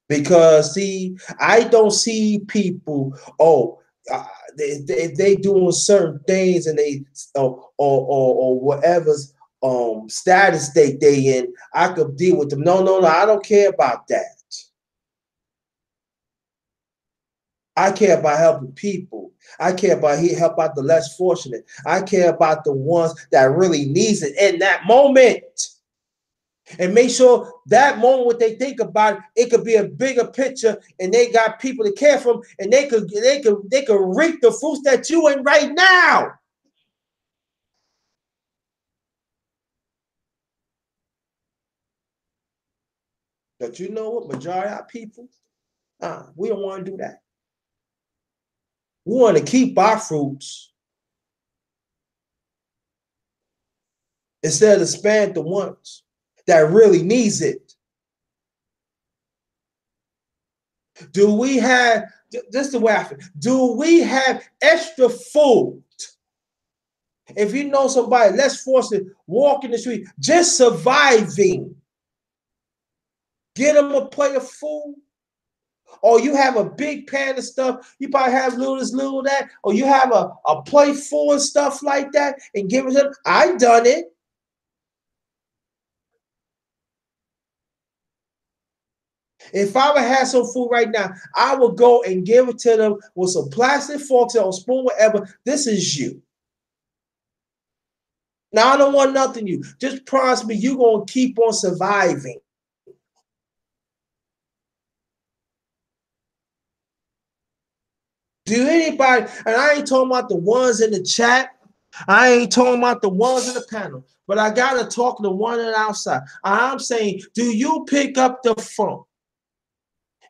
Because see, I don't see people, they doing certain things and they or whatever's status they in, I could deal with them. No, I don't care about that. I care about helping people. I care about help out the less fortunate. I care about the ones that really needs it in that moment. And make sure that moment what they think about it could be a bigger picture, and they got people to care for them, and they could reap the fruits that you in right now. But you know what? Majority of people, we don't want to do that. We want to keep our fruits instead of spend the ones that really needs it. Do we have, this is the way I feel, do we have extra food? If you know somebody less fortunate, walking the street, just surviving, get them a plate of food. Or you have a big pan of stuff, you probably have little this, little that, or you have a plate full of stuff like that and give it to them. I done it. If I would have some food right now, I would go and give it to them with some plastic forks or spoon, whatever. This is you. Now, I don't want nothing you. Just promise me you're going to keep on surviving. Do anybody, and I ain't talking about the ones in the chat. I ain't talking about the ones in the panel, but I gotta talk to the one on the outside. I'm saying, do you pick up the phone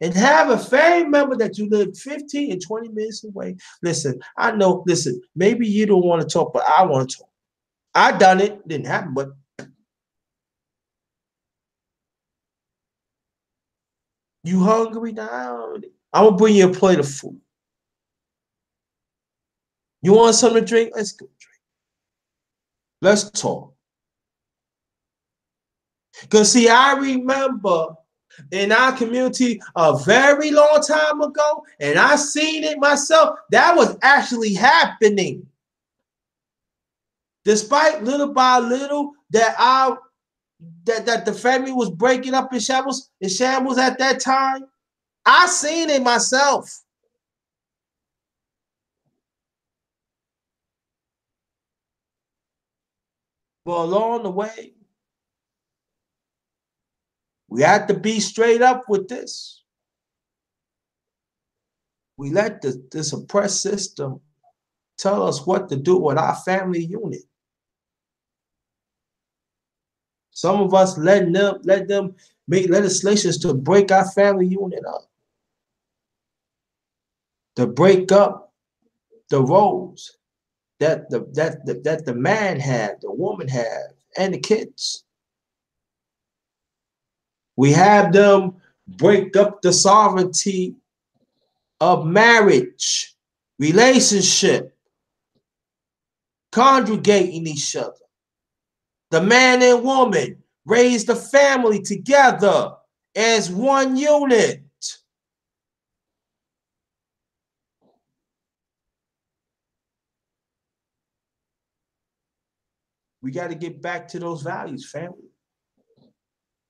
and have a family member that you live 15 and 20 minutes away? Listen, I know, listen, maybe you don't want to talk, but I want to talk. I done it, didn't happen, but you hungry now? I'm gonna bring you a plate of food. You want something to drink? Let's go drink. Let's talk. Because see, I remember in our community a very long time ago, and I seen it myself, that was actually happening. Despite little by little that the family was breaking up in shambles at that time, I seen it myself. But along the way, we had to be straight up with this. We let this oppressed system tell us what to do with our family unit. Some of us let them make legislations to break our family unit up, to break up the roles that the man had, the woman had, and the kids. We have them break up the sovereignty of marriage, relationship, congregating each other. The man and woman raise the family together as one unit. We got to get back to those values, family.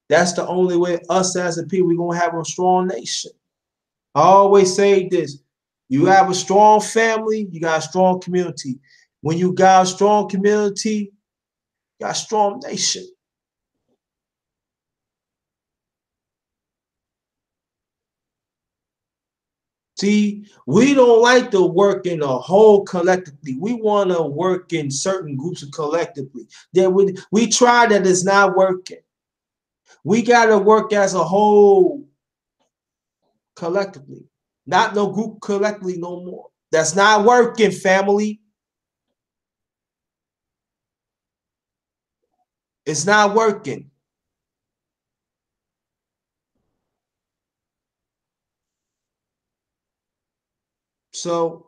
That's the only way us as a people, we're going to have a strong nation. I always say this. You have a strong family, you got a strong community. When you got a strong community, you got a strong nation. See, we don't like to work in a whole collectively. We want to work in certain groups of collectively. Then we try that, it's not working. We got to work as a whole collectively, not no group collectively no more. That's not working, family. It's not working. So,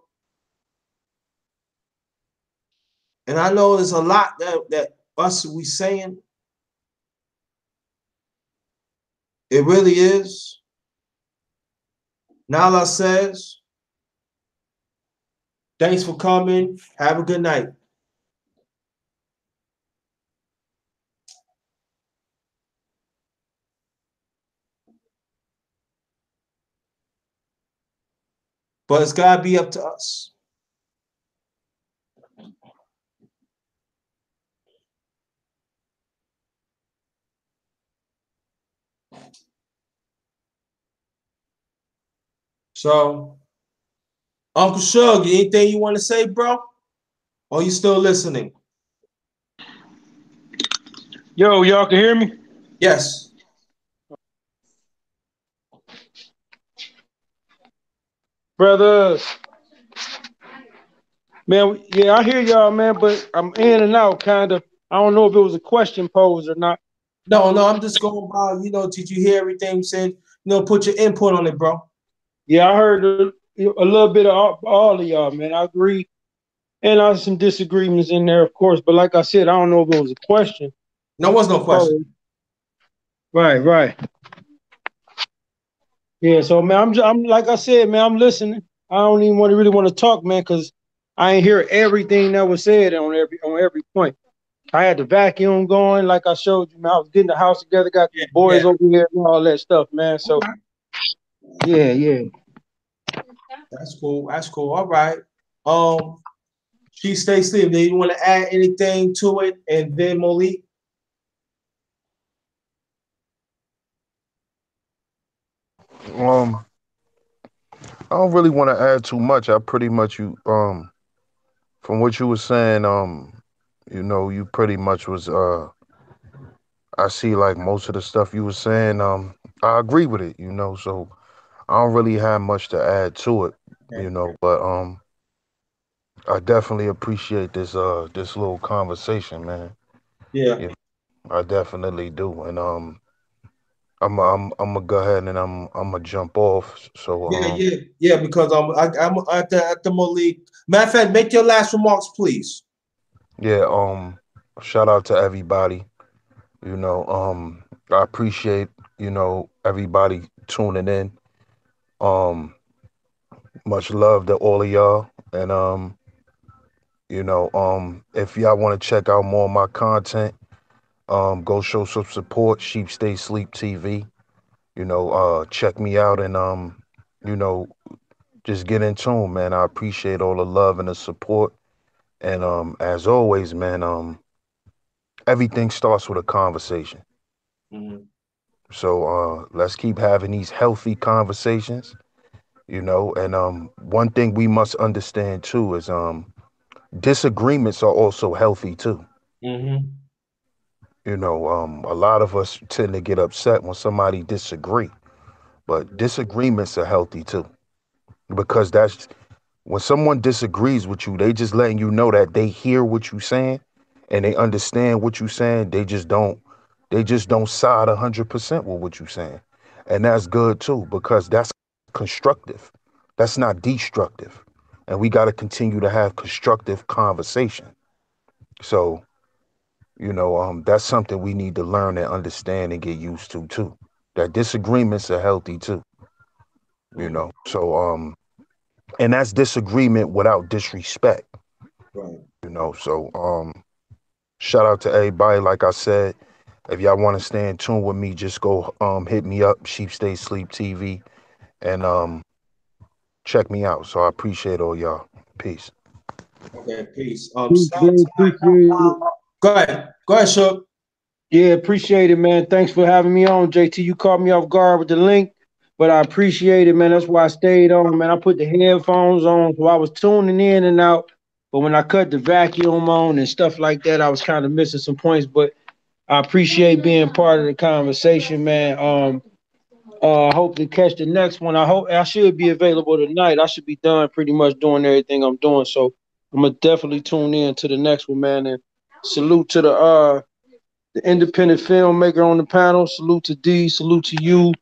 and I know there's a lot that us we saying. It really is. Nala says, thanks for coming. Have a good night. But it's got to be up to us. So, Uncle Shug, anything you want to say, bro? Or you still listening? Yo, y'all can hear me? Yes. Brothers. Man, yeah, I hear y'all, man, but I'm in and out, kind of. I don't know if it was a question posed or not. No, I'm just going by, did you hear everything you said? Put your input on it, bro. Yeah, I heard a little bit of all of y'all, man. I agree. And there's some disagreements in there, of course. But like I said, I don't know if it was a question. No, was no question. Right. Yeah, so man, I'm like I said, man, I'm listening. I don't even really want to talk, man, because I ain't hear everything that was said on every point. I had the vacuum going, like I showed you, man. I was getting the house together, got the boys over here and all that stuff, man. So yeah. That's cool. All right. She stay sleep. Do you want to add anything to it? And then Malik? Um, I don't really want to add too much. I pretty much you from what you were saying, you pretty much was I see like most of the stuff you were saying, I agree with it, so I don't really have much to add to it, but I definitely appreciate this little conversation, man. Yeah. Yeah, I definitely do. And I'm gonna go ahead and I'm gonna jump off. So Yeah, yeah, yeah. Because I'm at the Malik. Matter of fact, make your last remarks, please. yeah, shout out to everybody. I appreciate, everybody tuning in. Um, much love to all of y'all. And if y'all want to check out more of my content, go show some support, Sheep Stay Sleep TV. Check me out and you know, just get in tune, man. I appreciate all the love and the support. And as always, man, everything starts with a conversation. Mhm. So let's keep having these healthy conversations, and one thing we must understand too is disagreements are also healthy too. Mhm. A lot of us tend to get upset when somebody disagree, but disagreements are healthy too, because that's when someone disagrees with you, they just letting you know that they hear what you're saying and they understand what you're saying. They just don't side 100% with what you're saying. And that's good too, because that's constructive. That's not destructive. And we got to continue to have constructive conversation. So, that's something we need to learn and understand and get used to too. That disagreements are healthy too, Mhm. So, and that's disagreement without disrespect. Right. So shout out to everybody. Like I said, if y'all want to stay in tune with me, just go hit me up, Sheep Stay Sleep TV, and check me out. So I appreciate all y'all. Peace. Okay. Peace. Peace, bro. Appreciate it. Go ahead. Go ahead, Shook. Yeah, appreciate it, man. Thanks for having me on, JT. You caught me off guard with the link, but I appreciate it, man. That's why I stayed on, man. I put the headphones on, so I was tuning in and out. But when I cut the vacuum on and stuff like that, I was kind of missing some points. But I appreciate being part of the conversation, man. I hope to catch the next one. I hope I should be available tonight. I should be done pretty much doing everything I'm doing. So I'm gonna definitely tune in to the next one, man. And salute to the independent filmmaker on the panel. Salute to D. Salute to you.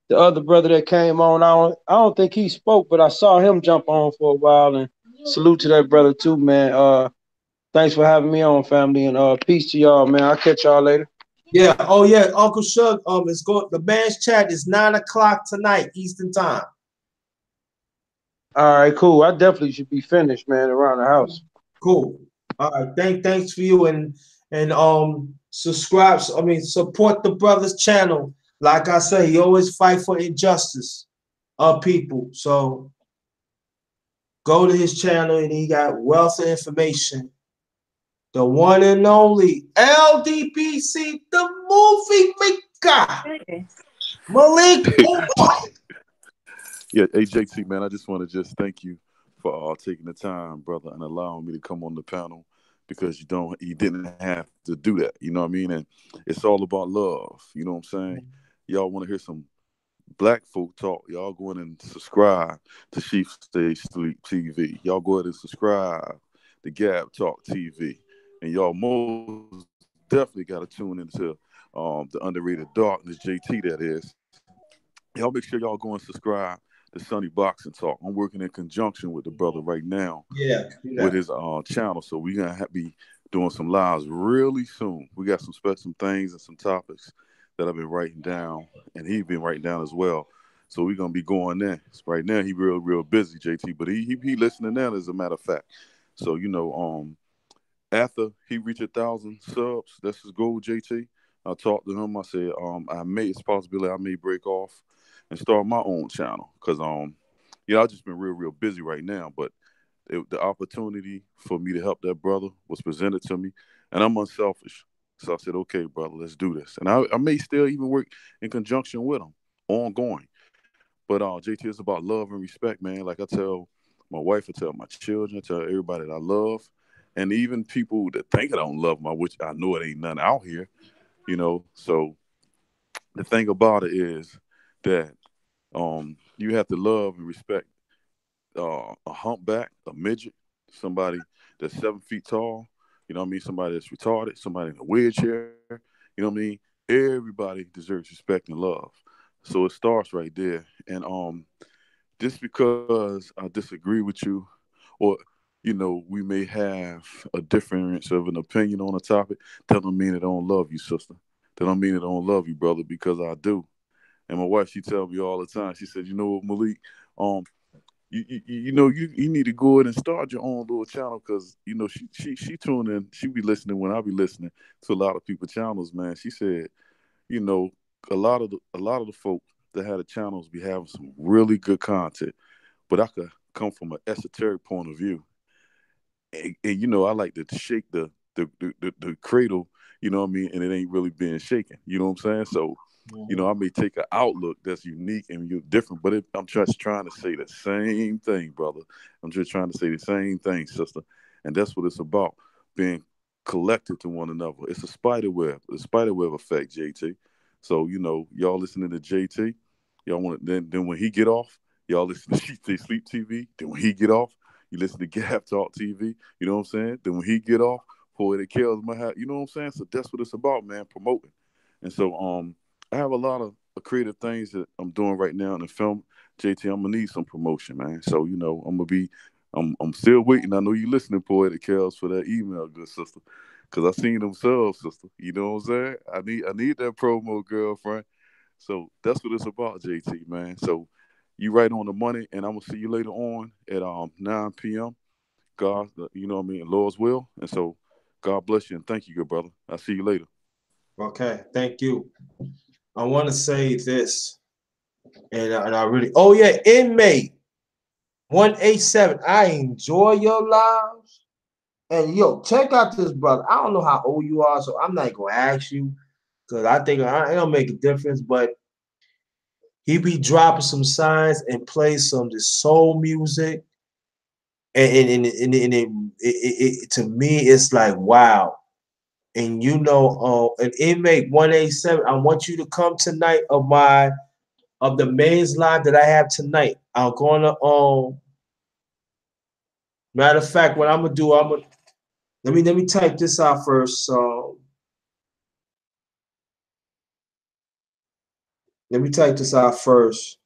The other brother that came on. I don't think he spoke, but I saw him jump on for a while. And salute to that brother too, man. Thanks for having me on, family, and peace to y'all, man. I'll catch y'all later. Yeah. Oh yeah, Uncle Shug. It's go. The man's chat is 9 o'clock tonight Eastern time. All right, cool. I definitely should be finished, man, around the house. Cool. All right. Thanks for you and subscribe. I mean, support the brother's channel. Like I say, he always fight for injustice of people. So go to his channel and he got wealth of information. The one and only LDBC, the movie maker, Malik. Yeah, AJT, man, I just want to just thank you for taking the time, brother, and allowing me to come on the panel because you didn't have to do that. You know what I mean? And it's all about love. You know what I'm saying? Y'all want to hear some black folk talk? Y'all go in and subscribe to Chief Stage Sleep TV. Y'all go ahead and subscribe to Gab Talk TV, and y'all most definitely got to tune into the Underrated Darkness JT. That is, y'all make sure y'all go and subscribe to Sunny Boxing Talk. I'm working in conjunction with the brother right now Yeah, with yeah. his channel, so we're gonna be doing some lives really soon. We got some things and some topics that I've been writing down, and he's been writing down as well. So we're gonna be going there. So right now he real busy, JT, but he listening now as a matter of fact. So after he reached 1,000 subs, that's his goal, JT. I talked to him. I said, it's a possibility I may break off and start my own channel because I've just been real busy right now. But the opportunity for me to help that brother was presented to me, and I'm unselfish. So I said, okay, brother, let's do this. And I may still even work in conjunction with him, ongoing. But JT is about love and respect, man. Like I tell my wife, I tell my children, I tell everybody that I love, and even people that think I don't love them, which I know it ain't none out here, you know. So the thing about it is that you have to love and respect a humpback, a midget, somebody that's 7 feet tall. You know what I mean? Somebody that's retarded, somebody in a wheelchair. You know what I mean? Everybody deserves respect and love. So it starts right there. And just because I disagree with you, or we may have a difference of an opinion on a topic, that don't mean I don't love you, sister. That don't mean I don't love you, brother, because I do. And my wife, she tells me all the time. She said, "You know what, Malik? Um, you need to go ahead and start your own little channel because she tuned in. She be listening when I be listening to a lot of people channels, man." She said, you know, a lot of the folk that had the channels be having some really good content, but I could come from an esoteric point of view, and I like to shake the cradle, you know what I mean, and it ain't really being shaken. You know what I'm saying? So, I may take an outlook that's unique and different, but I'm just trying to say the same thing, brother. I'm just trying to say the same thing, sister, and that's what it's about: being collected to one another. It's a spider web, the spider web effect, JT. So y'all listening to JT, y'all want then when he get off, y'all listen to She Sleep TV. Then when he get off, you listen to Gap Talk TV. You know what I'm saying? Then when he get off, Poetic Kills might have. You know what I'm saying? So that's what it's about, man. Promoting. And so I have a lot of creative things that I'm doing right now in the film. JT, I'm gonna need some promotion, man. So I'm gonna be. I'm still waiting. I know you listening, Poetic Kills, for that email, good sister. Cause I seen them subs, sister. You know what I'm saying? I need that promo, girlfriend. So that's what it's about, JT, man. So you right on the money, and I'm gonna see you later on at 9 p.m. God, you know what I mean, Lord's will. And so God bless you and thank you, good brother. I'll see you later. Okay, thank you. I want to say this, and I really, oh yeah, inmate 187. I enjoy your lives. And yo, check out this brother. I don't know how old you are, so I'm not gonna ask you because I think it don't make a difference. But he be dropping some signs and play some this soul music, and to me it's like wow. And an inmate 187. I want you to come tonight of the mains live that I have tonight. I'm gonna matter of fact, what I'm gonna do, let me type this out first. So let me type this out first.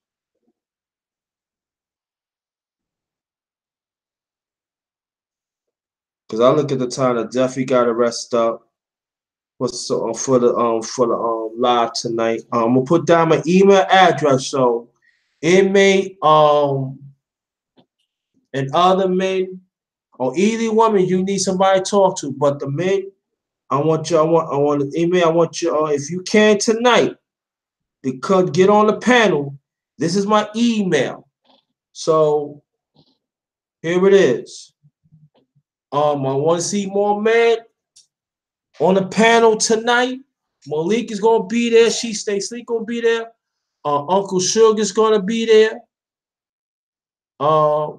Cause I look at the time, I definitely gotta rest up for the live tonight. I'm gonna put down my email address. So inmate and other men or either woman you need somebody to talk to, but the men I want an email. I want you if you can tonight to get on the panel. This is my email. So here it is. I want to see more men on the panel tonight. Malik is gonna be there. She Stay Sleep gonna be there. Uncle Sugar's gonna be there. Uh,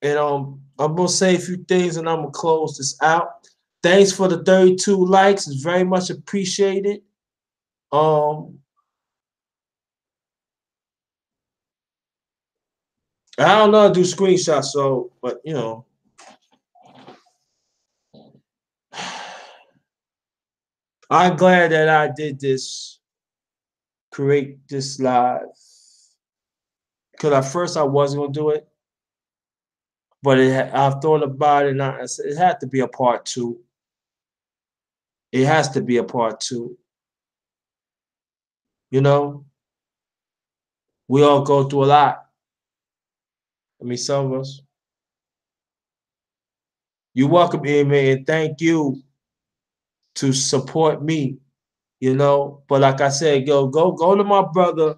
and I'm gonna say a few things, and I'm gonna close this out. Thanks for the 32 likes. It's very much appreciated. Um, I don't know how to do screenshots, so but I'm glad that I did this, create this live. Because at first I wasn't gonna do it, but I've thought about it, and I said it had to be a part two. It has to be a part two. You know, we all go through a lot. I mean, some of us. You're welcome, Amy, and thank you to support me. But like I said, go to my brother.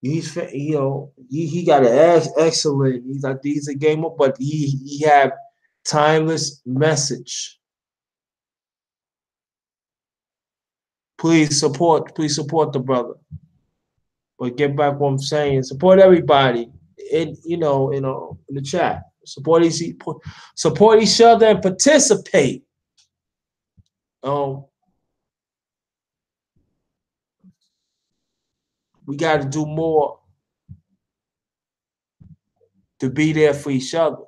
He got an excellent. He's a gamer, but he have timeless message. please support the brother. But get back what I'm saying. Support everybody in the chat. Support each other and participate. Um, we got to do more to be there for each other.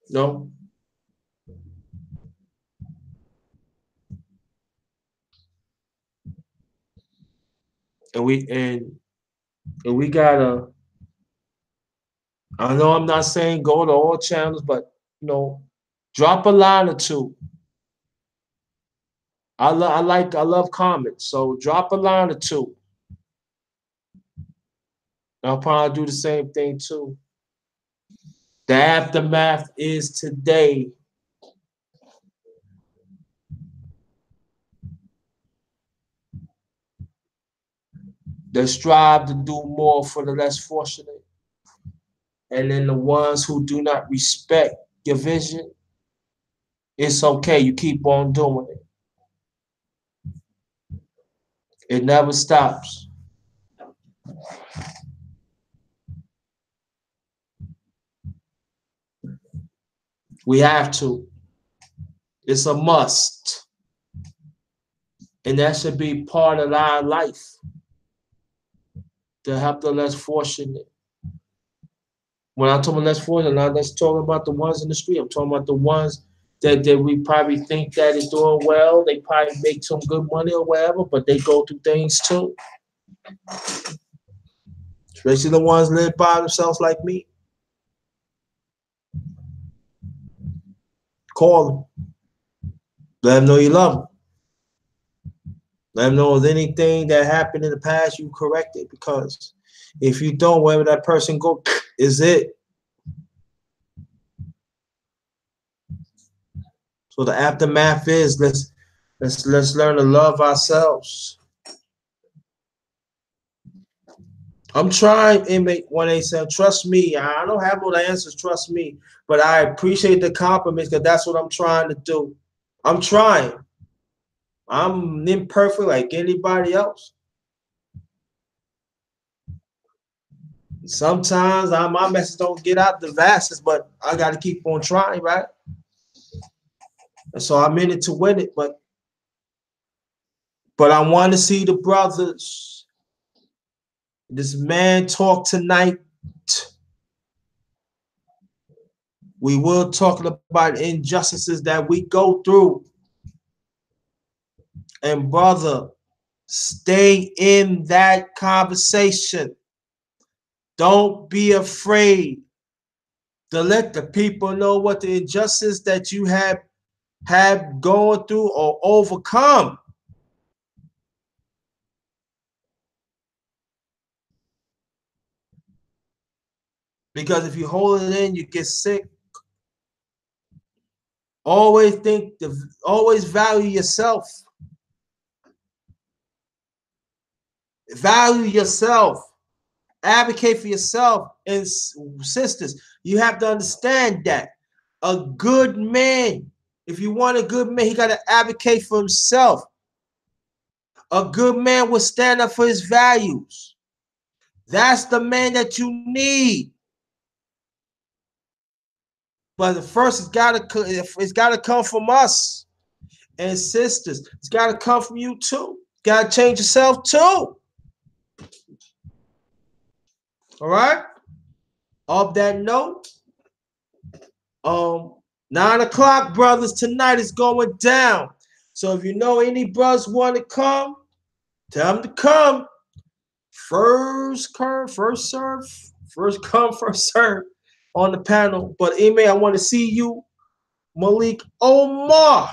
No. And we gotta. I know I'm not saying go to all channels, but drop a line or two. I love comments, so drop a line or two. I'll probably do the same thing too. The aftermath is today. They strive to do more for the less fortunate. And then the ones who do not respect your vision, it's okay. You keep on doing it. It never stops. We have to. It's a must. And that should be part of our life to help the less fortunate. When I'm talking less fortunate, I'm not just talking about the ones in the street. I'm talking about the ones that we probably think that is doing well. They probably make some good money or whatever, but they go through things too. Especially the ones live by themselves like me. Call them. Let them know you love them. Let them know if anything that happened in the past, you correct it. Because if you don't, wherever that person go, is it. So the aftermath is let's learn to love ourselves. I'm trying, inmate 187. Trust me, I don't have all the answers. Trust me, but I appreciate the compliments because that's what I'm trying to do. I'm trying. I'm imperfect like anybody else. Sometimes my message don't get out the vastest, but I got to keep on trying, right? And so I'm in it to win it, but I want to see the brothers. This man talk tonight. We will talk about injustices that we go through. And brother, stay in that conversation. Don't be afraid to let the people know what the injustice that you have gone through or overcome. Because if you hold it in, you get sick. Always value yourself. Value yourself. Advocate for yourself. And sisters, you have to understand that a good man, if you want a good man, he got to advocate for himself. A good man will stand up for his values. That's the man that you need. But first, it's gotta come from us. And sisters, it's gotta come from you too. Gotta change yourself too. All right. Off that note, 9 o'clock, brothers, tonight is going down. So if you know any brothers want to come, tell them to come. First come, first serve. First come, first serve on the panel. But Ime, I want to see you, Malik Omar.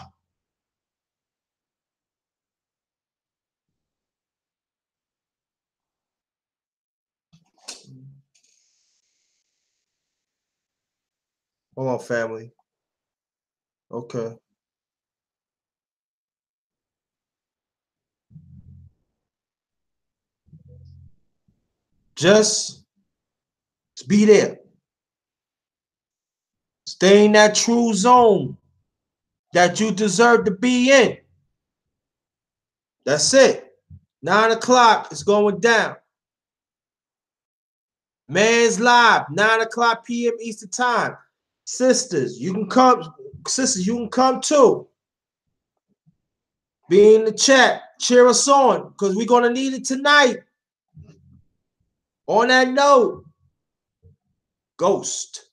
Hold on, family. Okay. Just be there. Stay in that true zone. that you deserve to be in. That's it. 9 o'clock is going down. Man's Live, 9 o'clock p.m. Eastern Time. Sisters, you can come. Sisters, you can come too. Be in the chat. Cheer us on, because we're going to need it tonight. On that note, Ghost.